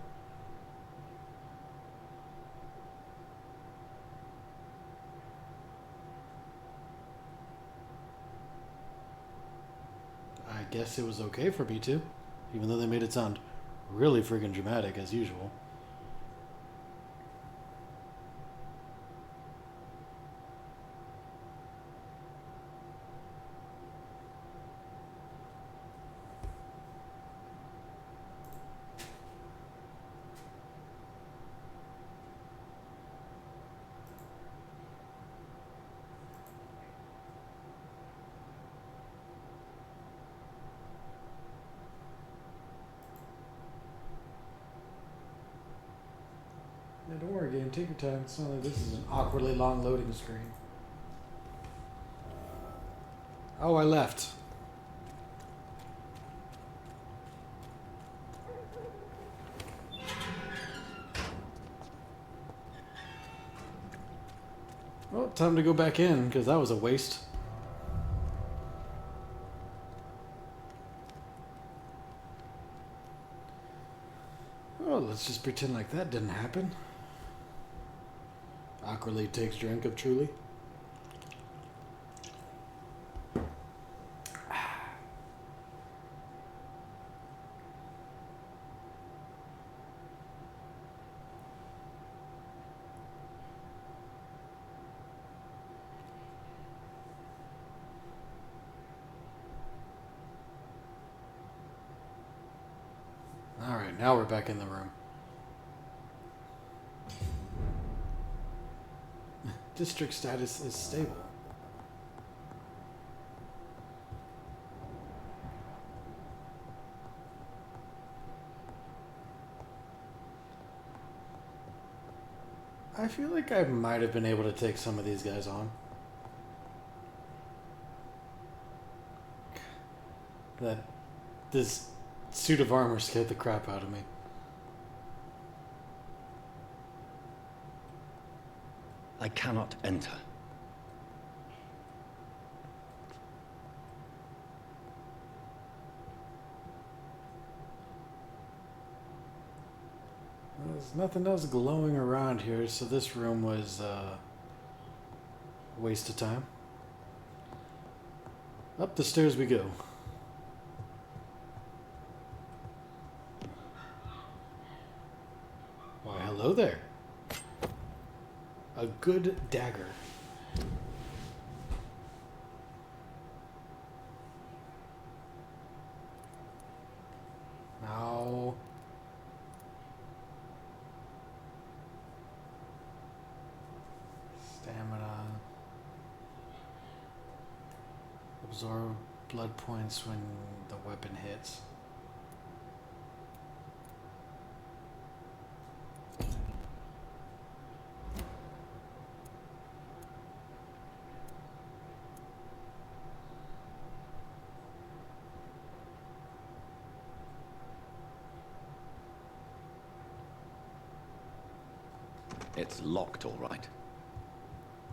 I guess it was okay for me to, even though they made it sound really friggin' dramatic as usual. Yeah, don't worry, game. Take your time. It's not like this is an awkwardly long loading screen. Oh, I left. Well, time to go back in, because that was a waste. Oh, let's just pretend like that didn't happen. Awkwardly takes drink of Truly. Alright, now we're back in the room. District status is stable. I feel like I might have been able to take some of these guys on. This suit of armor scared the crap out of me. I cannot enter. There's nothing else glowing around here, so this room was a waste of time. Up the stairs we go. Why, hello there. A good dagger. Now. Stamina. Absorb blood points when the weapon hits. It's locked, all right.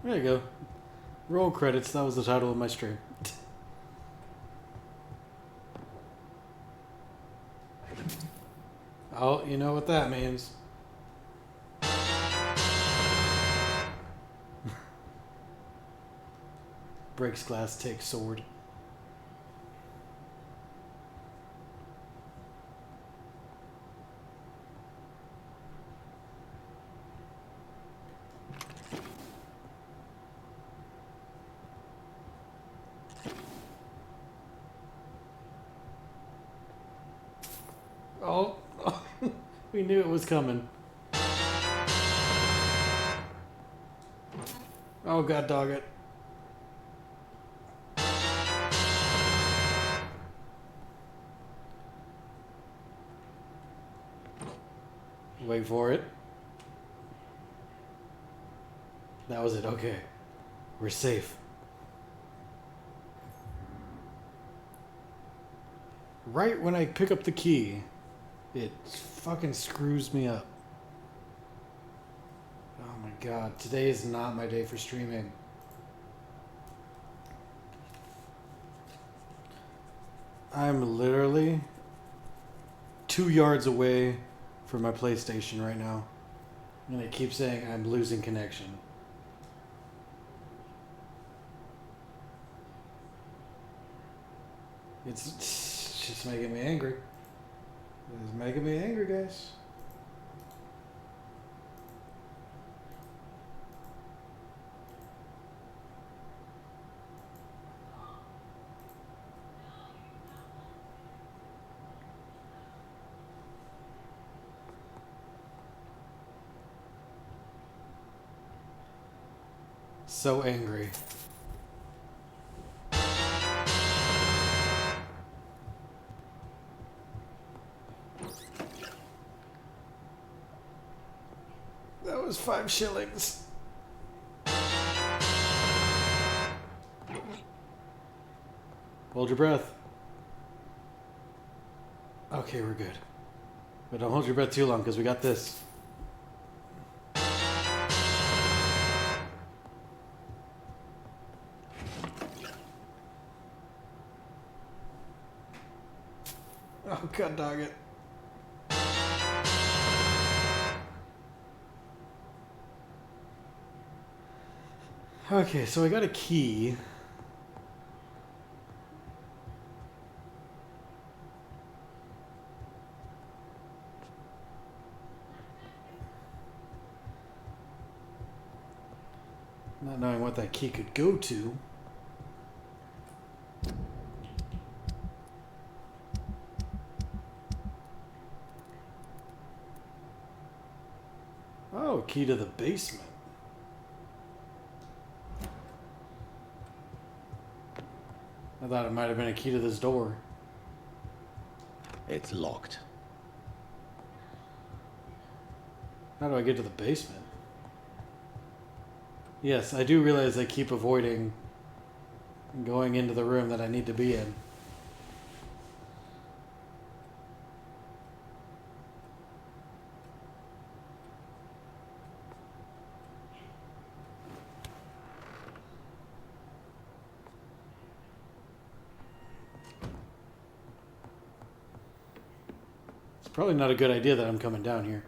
There you go. Roll credits. That was the title of my stream. Oh, you know what that means. Breaks glass, takes sword. Oh, we knew it was coming. Oh, god dog it. Wait for it. That was it. Okay. We're safe. Right when I pick up the key, it fucking screws me up. Oh my god. Today is not my day for streaming. I'm literally 2 yards away from my PlayStation right now. And it keeps saying I'm losing connection. It's just making me angry. It's making me angry, guys. So angry. That was 5 shillings. Hold your breath. Okay, we're good. But don't hold your breath too long because we got this. Oh, god dog it. Okay, so I got a key. Not knowing what that key could go to. Oh, key to the basement. I thought it might have been a key to this door. It's locked. How do I get to the basement? Yes, I do realize I keep avoiding going into the room that I need to be in. It's probably not a good idea that I'm coming down here.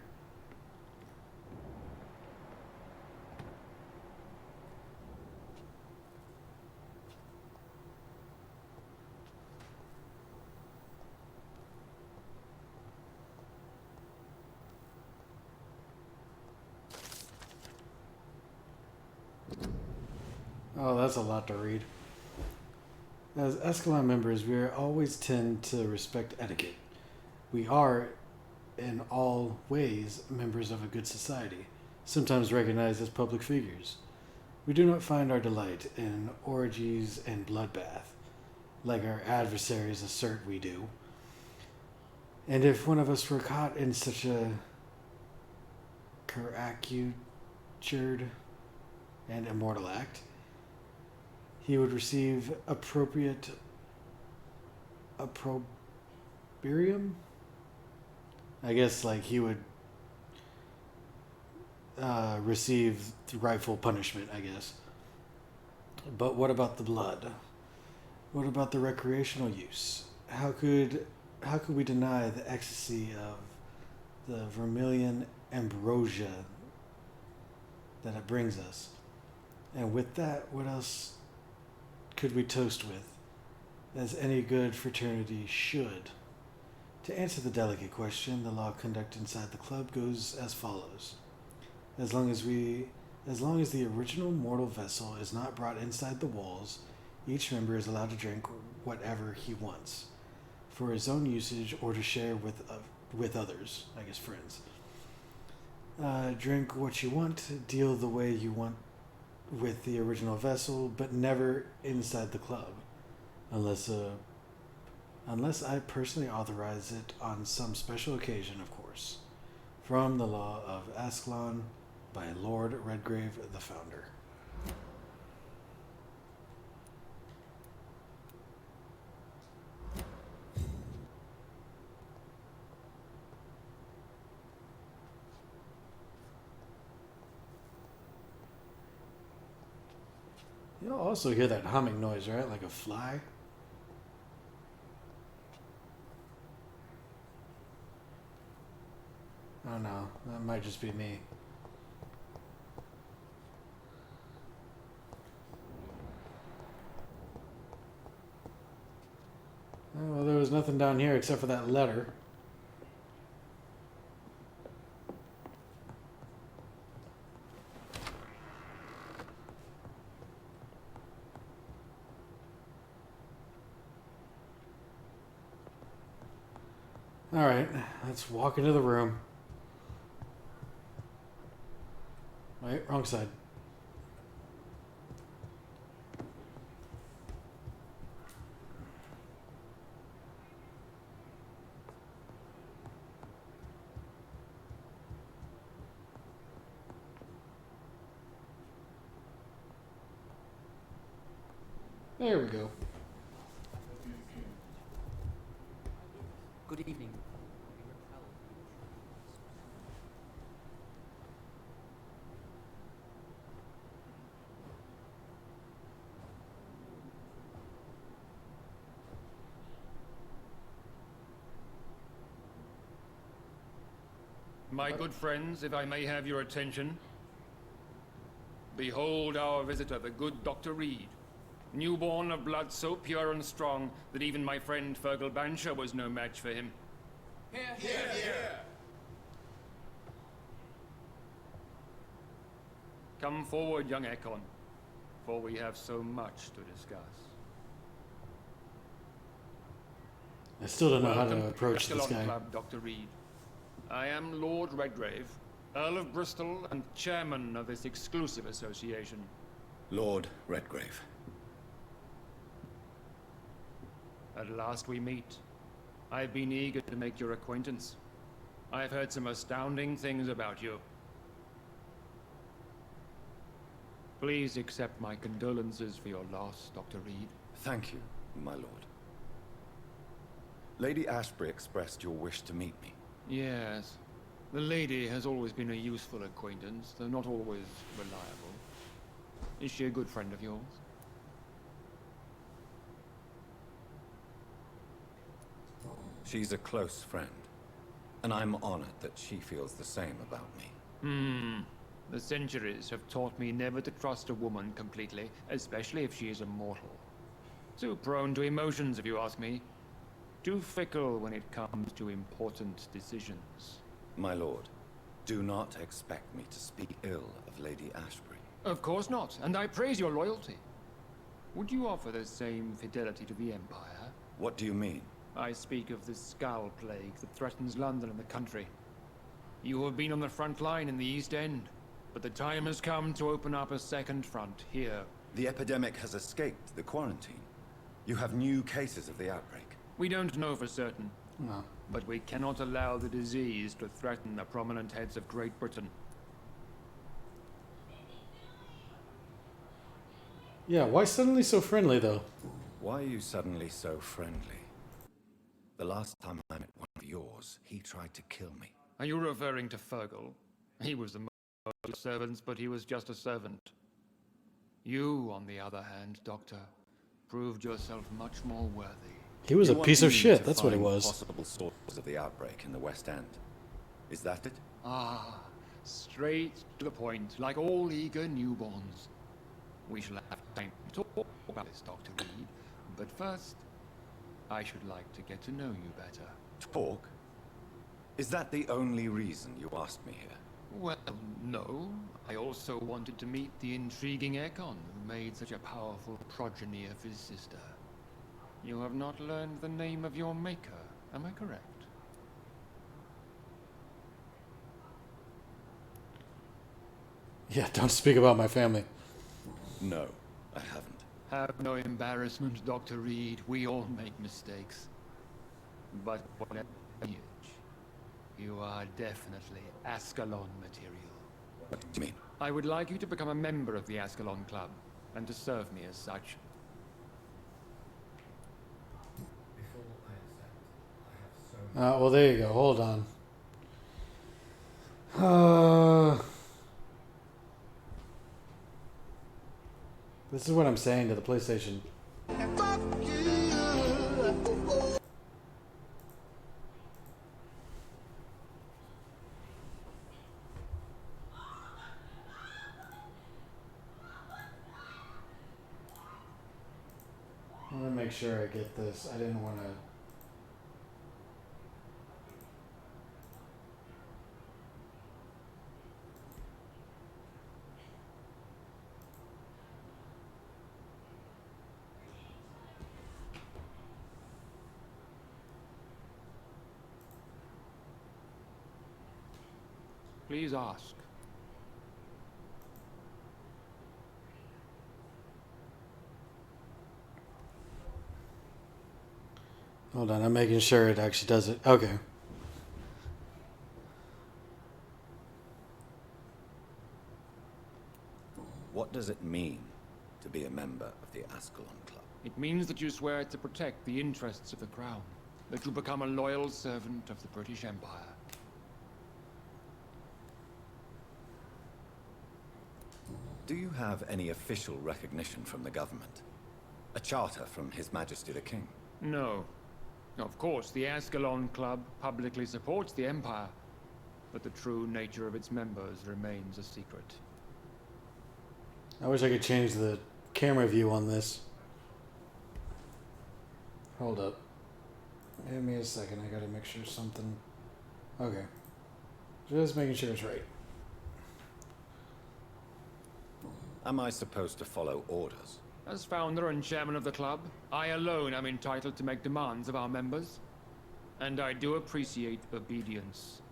Oh, that's a lot to read. As Escalon members, we always tend to respect etiquette. We are, in all ways, members of a good society, sometimes recognized as public figures. We do not find our delight in orgies and bloodbath, like our adversaries assert we do. And if one of us were caught in such a caricatured and immoral act, he would receive appropriate opprobrium. I guess like he would receive the rightful punishment, I guess. But what about the blood? What about the recreational use? How could we deny the ecstasy of the vermilion ambrosia that it brings us? And with that, what else could we toast with, as any good fraternity should? To answer the delicate question, the law of conduct inside the club goes as follows. As long as the original mortal vessel is not brought inside the walls, each member is allowed to drink whatever he wants, for his own usage or to share with others, I guess friends. Drink what you want, deal the way you want with the original vessel, but never inside the club, unless I personally authorize it on some special occasion, of course. From the Law of Ascalon by Lord Redgrave, the founder. You'll also hear that humming noise, right? Like a fly. Oh no, that might just be me. Oh, well, there was nothing down here except for that letter. Alright, let's walk into the room. Wait, wrong side. There we go. Good evening. My good friends, if I may have your attention. Behold our visitor, the good Dr. Reed. Newborn of blood so pure and strong that even my friend Fergal Bansher was no match for him. Here, here! Come forward, young Ekon, for we have so much to discuss. I still don't know how Welcome to approach this Echelon guy. Club, Dr. Reed. I am Lord Redgrave, Earl of Bristol and chairman of this exclusive association. Lord Redgrave. At last we meet. I've been eager to make your acquaintance. I've heard some astounding things about you. Please accept my condolences for your loss, Dr. Reed. Thank you, my lord. Lady Ashbury expressed your wish to meet me. Yes. The lady has always been a useful acquaintance, though not always reliable. Is she a good friend of yours? She's a close friend, and I'm honored that she feels the same about me. The centuries have taught me never to trust a woman completely, especially if she is a mortal. Too prone to emotions, if you ask me. Too fickle when it comes to important decisions. My lord, do not expect me to speak ill of Lady Ashbury. Of course not, and I praise your loyalty. Would you offer the same fidelity to the Empire? What do you mean? I speak of the Skull Plague that threatens London and the country. You have been on the front line in the East End, but the time has come to open up a second front here. The epidemic has escaped the quarantine. You have new cases of the outbreak. We don't know for certain, No. but we cannot allow the disease to threaten the prominent heads of Great Britain. Yeah, why suddenly so friendly though? Why are you suddenly so friendly? The last time I met one of yours, he tried to kill me. Are you referring to Fergal? He was the most of servants, but he was just a servant. You, on the other hand, Doctor, proved yourself much more worthy. He was a You want piece of me shit, to that's what he find was. Possible sources of the outbreak in the West End. Is that it? Ah, straight to the point, like all eager newborns. We shall have time to talk about this, Dr. Reed, but first, I should like to get to know you better. Talk? Is that the only reason you asked me here? Well, no. I also wanted to meet the intriguing Ekon who made such a powerful progeny of his sister. You have not learned the name of your maker, am I correct? Yeah, don't speak about my family. No, I haven't. Have no embarrassment, Dr. Reed. We all make mistakes. But whatever age, You are definitely Ascalon material. What do you mean? I would like you to become a member of the Ascalon Club, and to serve me as such. Well, there you go. Hold on. This is what I'm saying to the PlayStation. I want to make sure I get this. I didn't want to. Please ask. Hold on, I'm making sure it actually does it. Okay. What does it mean to be a member of the Ascalon Club? It means that you swear to protect the interests of the Crown, that you become a loyal servant of the British Empire. Do you have any official recognition from the government? A charter from His Majesty the King? No. Of course, the Ascalon Club publicly supports the Empire, but the true nature of its members remains a secret. I wish I could change the camera view on this. Hold up. Give me a second. I gotta make sure something. Okay. Just making sure it's right. Am I supposed to follow orders? As founder and chairman of the club, I alone am entitled to make demands of our members. And I do appreciate obedience.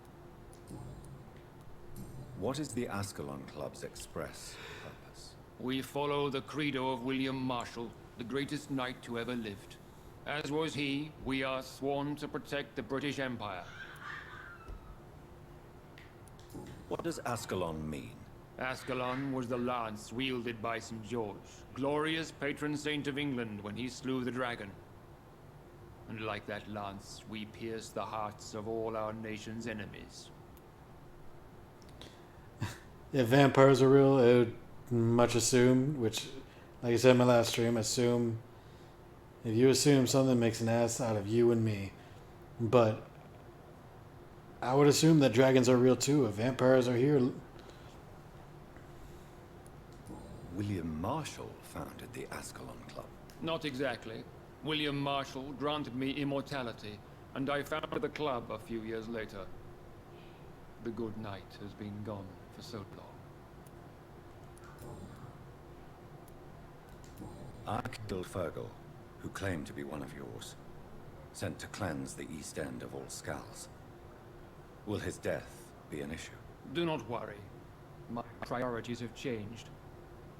What is the Ascalon Club's express purpose? We follow the credo of William Marshall, the greatest knight who ever lived. As was he, we are sworn to protect the British Empire. What does Ascalon mean? Ascalon was the lance wielded by St. George, glorious patron saint of England when he slew the dragon. And like that lance, we pierce the hearts of all our nation's enemies. If vampires are real, I would much assume, which, like I said in my last stream, assume. If you assume something makes an ass out of you and me. But I would assume that dragons are real too. If vampires are here. William Marshall founded the Ascalon Club. Not exactly. William Marshall granted me immortality, and I founded the club a few years later. The good knight has been gone for so long. Archidal Fergal, who claimed to be one of yours, sent to cleanse the East End of all Skulls. Will his death be an issue? Do not worry. My priorities have changed.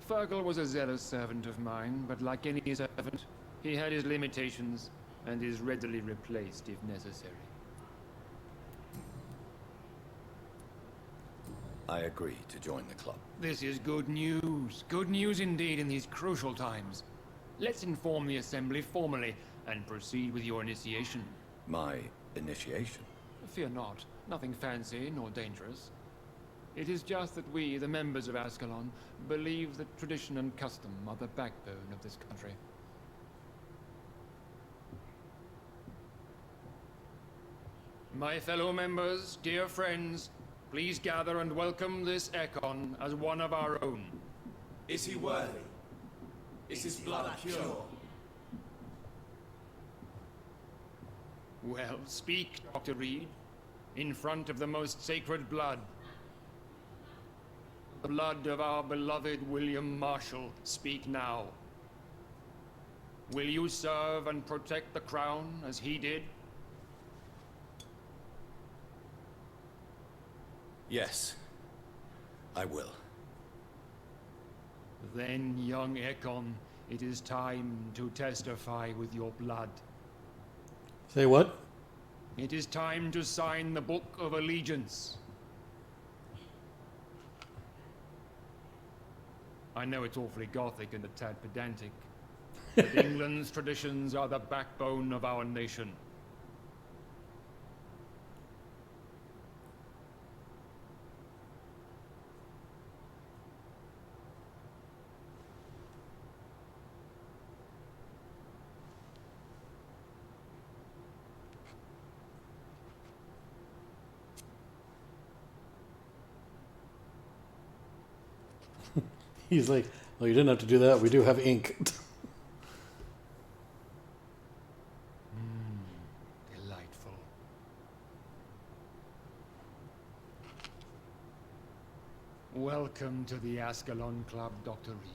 Fergal was a zealous servant of mine, but like any servant, he had his limitations and is readily replaced if necessary. I agree to join the club. This is good news. Good news indeed in these crucial times. Let's inform the Assembly formally and proceed with your initiation. My initiation? Fear not. Nothing fancy nor dangerous. It is just that we, the members of Ascalon, believe that tradition and custom are the backbone of this country. My fellow members, dear friends, please gather and welcome this Ekon as one of our own. Is he worthy? Is his blood pure? Well, speak, Dr. Reed, in front of the most sacred blood. The blood of our beloved William Marshall, speak now. Will you serve and protect the crown as he did? Yes, I will. Then, young Ekon, it is time to testify with your blood. Say what? It is time to sign the Book of Allegiance. I know it's awfully gothic and a tad pedantic, but England's traditions are the backbone of our nation. He's like, well, you didn't have to do that. We do have ink. Delightful. Welcome to the Ascalon Club, Dr. Reed.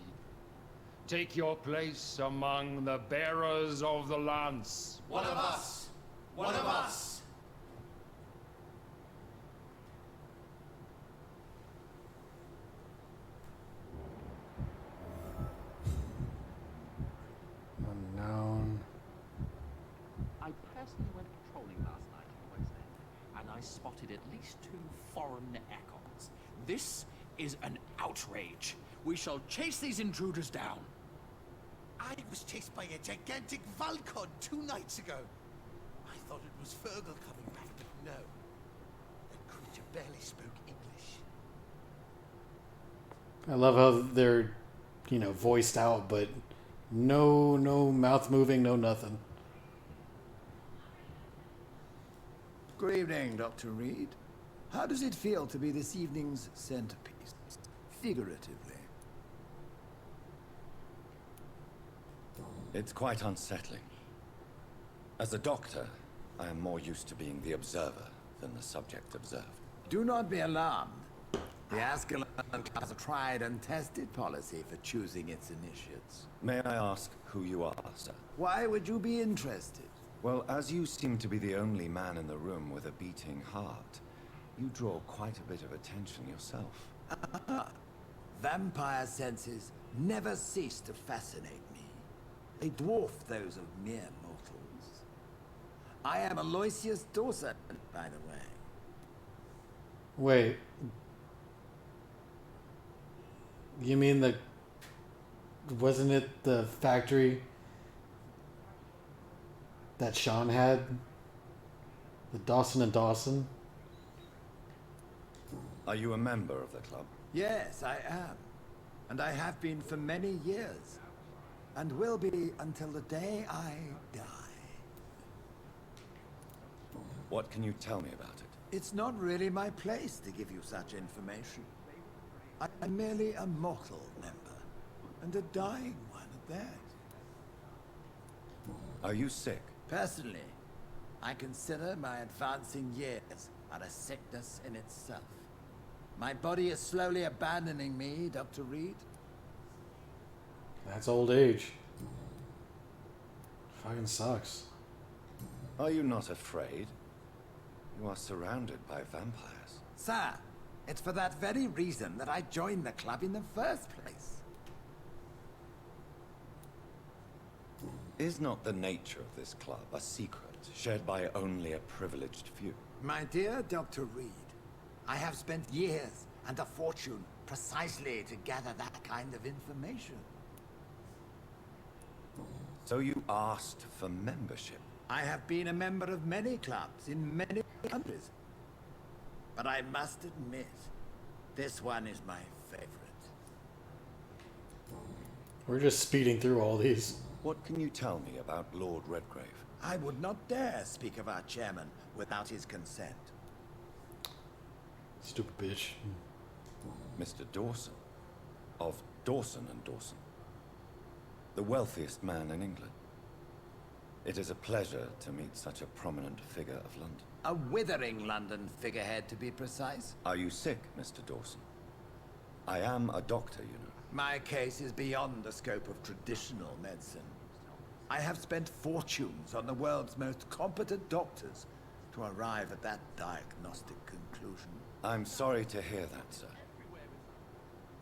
Take your place among the bearers of the lance. One of us! One of us! Unknown. I personally went patrolling last night in the West End, and I spotted at least 2 foreign echoes. This is an outrage. We shall chase these intruders down. I was chased by a gigantic Valcon 2 nights ago. I thought it was Fergal coming back, but no. That creature barely spoke English. I love how they're, you know, voiced out, but no mouth moving, no nothing. Good evening, Dr. Reed. How does it feel to be this evening's centerpiece, figuratively? It's quite unsettling. As a doctor, I am more used to being the observer than the subject observed. Do not be alarmed. The Ascalon has a tried and tested policy for choosing its initiates. May I ask who you are, sir? Why would you be interested? Well, as you seem to be the only man in the room with a beating heart, you draw quite a bit of attention yourself. Vampire senses never cease to fascinate me. They dwarf those of mere mortals. I am Aloysius Dawson, by the way. Wait. You mean the... Wasn't it the factory that Sean had? The Dawson and Dawson? Are you a member of the club? Yes, I am. And I have been for many years. And will be until the day I die. What can you tell me about it? It's not really my place to give you such information. I'm merely a mortal member, and a dying one at that. Are you sick? Personally, I consider my advancing years are a sickness in itself. My body is slowly abandoning me, Dr. Reed. That's old age. Fucking sucks. Are you not afraid? You are surrounded by vampires. Sir, it's for that very reason that I joined the club in the first place. Is not the nature of this club a secret shared by only a privileged few? My dear Dr. Reed, I have spent years and a fortune precisely to gather that kind of information. So you asked for membership? I have been a member of many clubs in many countries. But I must admit, this one is my favorite. We're just speeding through all these. What can you tell me about Lord Redgrave? I would not dare speak of our chairman without his consent. Stupid bitch. Mr. Dawson, of Dawson and Dawson, the wealthiest man in England. It is a pleasure to meet such a prominent figure of London. A withering London figurehead, to be precise. Are you sick, Mr. Dawson? I am a doctor, you know. My case is beyond the scope of traditional medicine. I have spent fortunes on the world's most competent doctors to arrive at that diagnostic conclusion. I'm sorry to hear that, sir.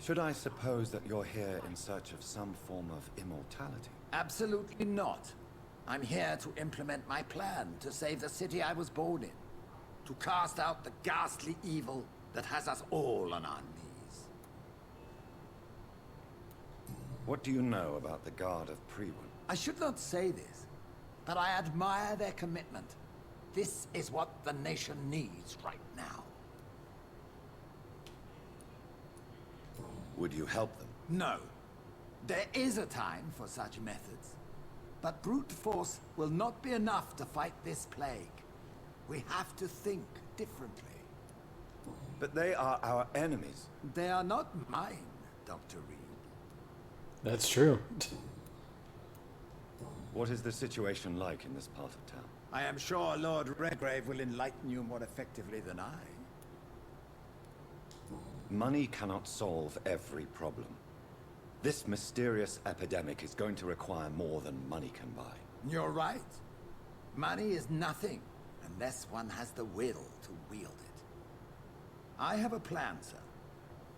Should I suppose that you're here in search of some form of immortality? Absolutely not. I'm here to implement my plan to save the city I was born in. To cast out the ghastly evil that has us all on our knees. What do you know about the Guard of Priwen? I should not say this, but I admire their commitment. This is what the nation needs right now. Would you help them? No. There is a time for such methods. But brute force will not be enough to fight this plague. We have to think differently. But they are our enemies. They are not mine, Dr. Reed. That's true. What is the situation like in this part of town? I am sure Lord Redgrave will enlighten you more effectively than I. Money cannot solve every problem. This mysterious epidemic is going to require more than money can buy. You're right. Money is nothing unless one has the will to wield it. I have a plan, sir.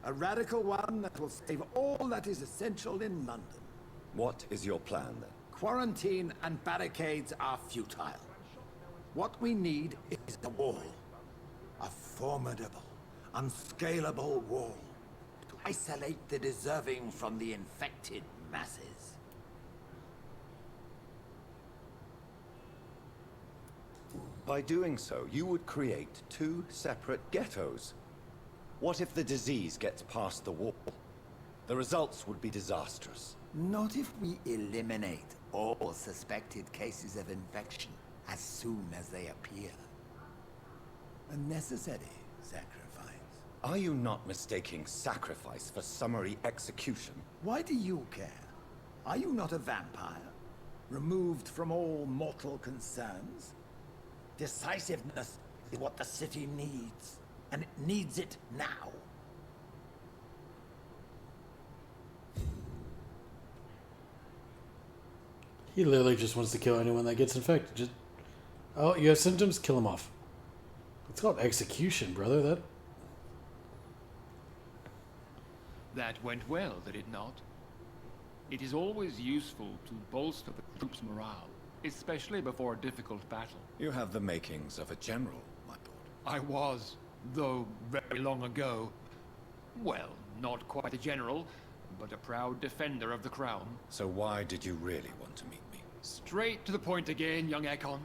A radical one that will save all that is essential in London. What is your plan, then? Quarantine and barricades are futile. What we need is a wall. A formidable, unscalable wall. To isolate the deserving from the infected masses. By doing so, you would create two separate ghettos. What if the disease gets past the wall? The results would be disastrous. Not if we eliminate all suspected cases of infection as soon as they appear. A necessary sacrifice. Are you not mistaking sacrifice for summary execution? Why do you care? Are you not a vampire? Removed from all mortal concerns? Decisiveness is what the city needs, and it needs it now. He literally just wants to kill anyone that gets infected. Just, oh, you have symptoms? Kill them off. It's called execution, brother. That went well, did it not? It is always useful to bolster the troops' morale, especially before a difficult battle. You have the makings of a general, my lord. I was, though very long ago. Well, not quite a general, but a proud defender of the crown. So why did you really want to meet me? Straight to the point again, young Ekon.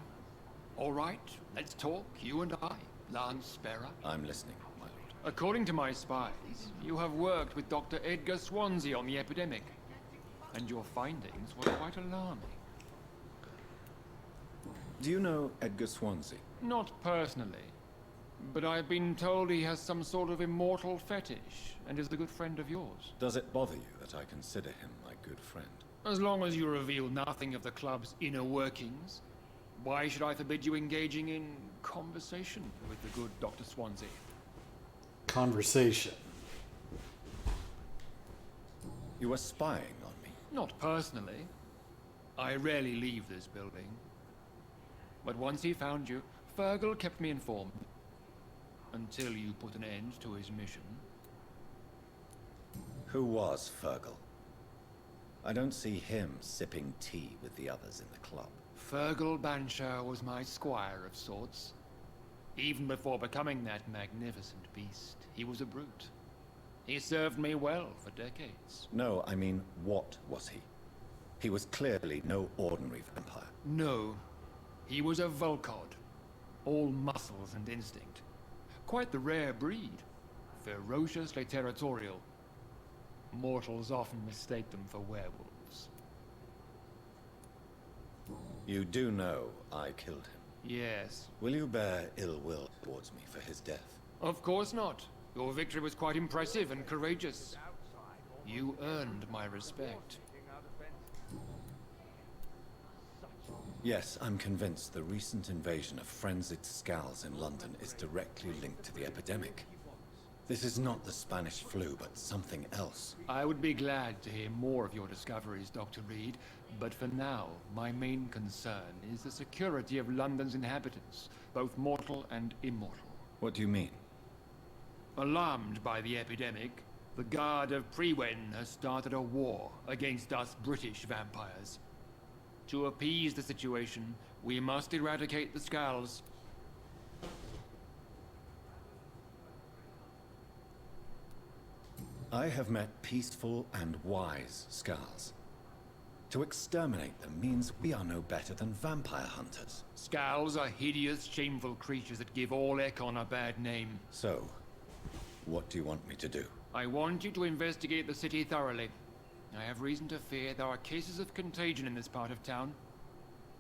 All right, let's talk, you and I, Lance Sparrow. I'm listening, my lord. According to my spies, you have worked with Dr. Edgar Swansea on the epidemic, and your findings were quite alarming. Do you know Edgar Swansea? Not personally, but I've been told he has some sort of immortal fetish, and is a good friend of yours. Does it bother you that I consider him my good friend? As long as you reveal nothing of the club's inner workings, why should I forbid you engaging in conversation with the good Dr. Swansea? Conversation. You were spying on me? Not personally. I rarely leave this building. But once he found you, Fergal kept me informed. Until you put an end to his mission. Who was Fergal? I don't see him sipping tea with the others in the club. Fergal Banshire was my squire of sorts. Even before becoming that magnificent beast, he was a brute. He served me well for decades. No, I mean, what was he? He was clearly no ordinary vampire. No. He was a Volcod. All muscles and instinct. Quite the rare breed. Ferociously territorial. Mortals often mistake them for werewolves. You do know I killed him? Yes. Will you bear ill will towards me for his death? Of course not. Your victory was quite impressive and courageous. You earned my respect. Yes, I'm convinced the recent invasion of frenzied Scals in London is directly linked to the epidemic. This is not the Spanish flu, but something else. I would be glad to hear more of your discoveries, Dr. Reed, but for now, my main concern is the security of London's inhabitants, both mortal and immortal. What do you mean? Alarmed by the epidemic, the Guard of Priwen has started a war against us British vampires. To appease the situation, we must eradicate the Skulls. I have met peaceful and wise Skulls. To exterminate them means we are no better than vampire hunters. Skulls are hideous, shameful creatures that give all Ekon a bad name. So, what do you want me to do? I want you to investigate the city thoroughly. I have reason to fear there are cases of contagion in this part of town.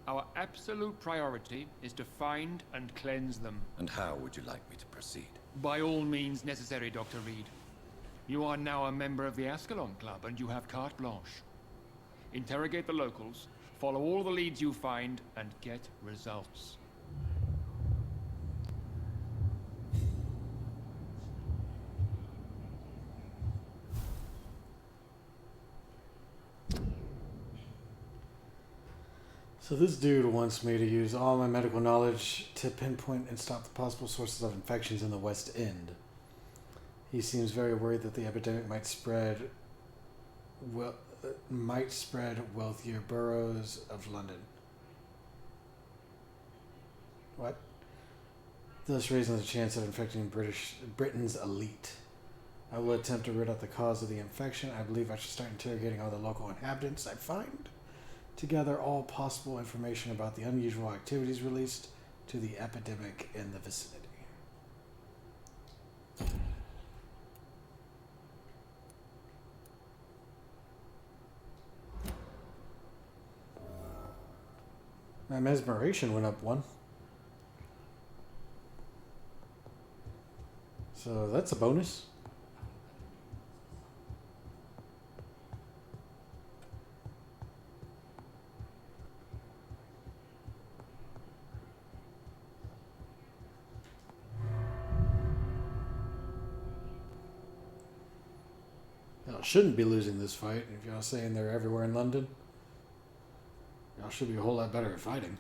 Our absolute priority is to find and cleanse them. And how would you like me to proceed? By all means necessary, Dr. Reed. You are now a member of the Ascalon Club, and you have carte blanche. Interrogate the locals, follow all the leads you find, and get results. So this dude wants me to use all my medical knowledge to pinpoint and stop the possible sources of infections in the West End. He seems very worried that the epidemic might spread wealthier boroughs of London. What? Thus raising the chance of infecting Britain's elite. I will attempt to root out the cause of the infection. I believe I should start interrogating all the local inhabitants I find to gather all possible information about the unusual activities released to the epidemic in the vicinity. My mesmeration went up one. So that's a bonus. Y'all shouldn't be losing this fight. If y'all saying they're everywhere in London, y'all should be a whole lot better at fighting.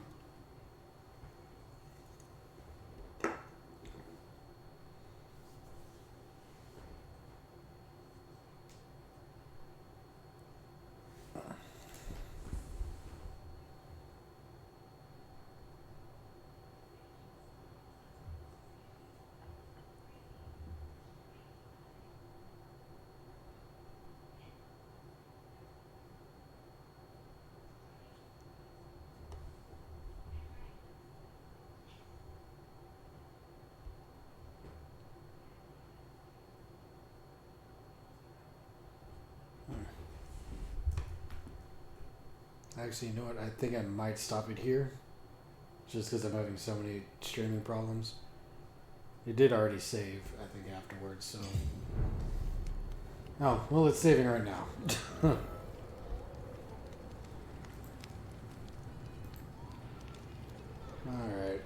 Actually, you know what? I think I might stop it here. Just because I'm having so many streaming problems. It did already save, I think, afterwards, so... Oh, well, it's saving right now. Alright.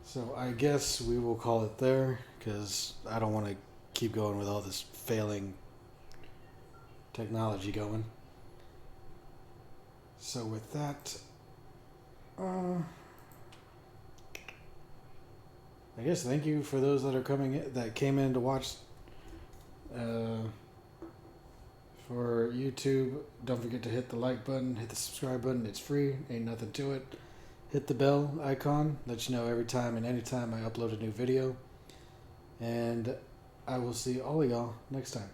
So I guess we will call it there, because I don't want to keep going with all this failing technology going. So with that, I guess thank you for those that are coming in, that came in to watch. For YouTube, don't forget to hit the like button, hit the subscribe button. It's free, ain't nothing to it. Hit the bell icon, let you know every time and anytime I upload a new video. And I will see all of y'all next time.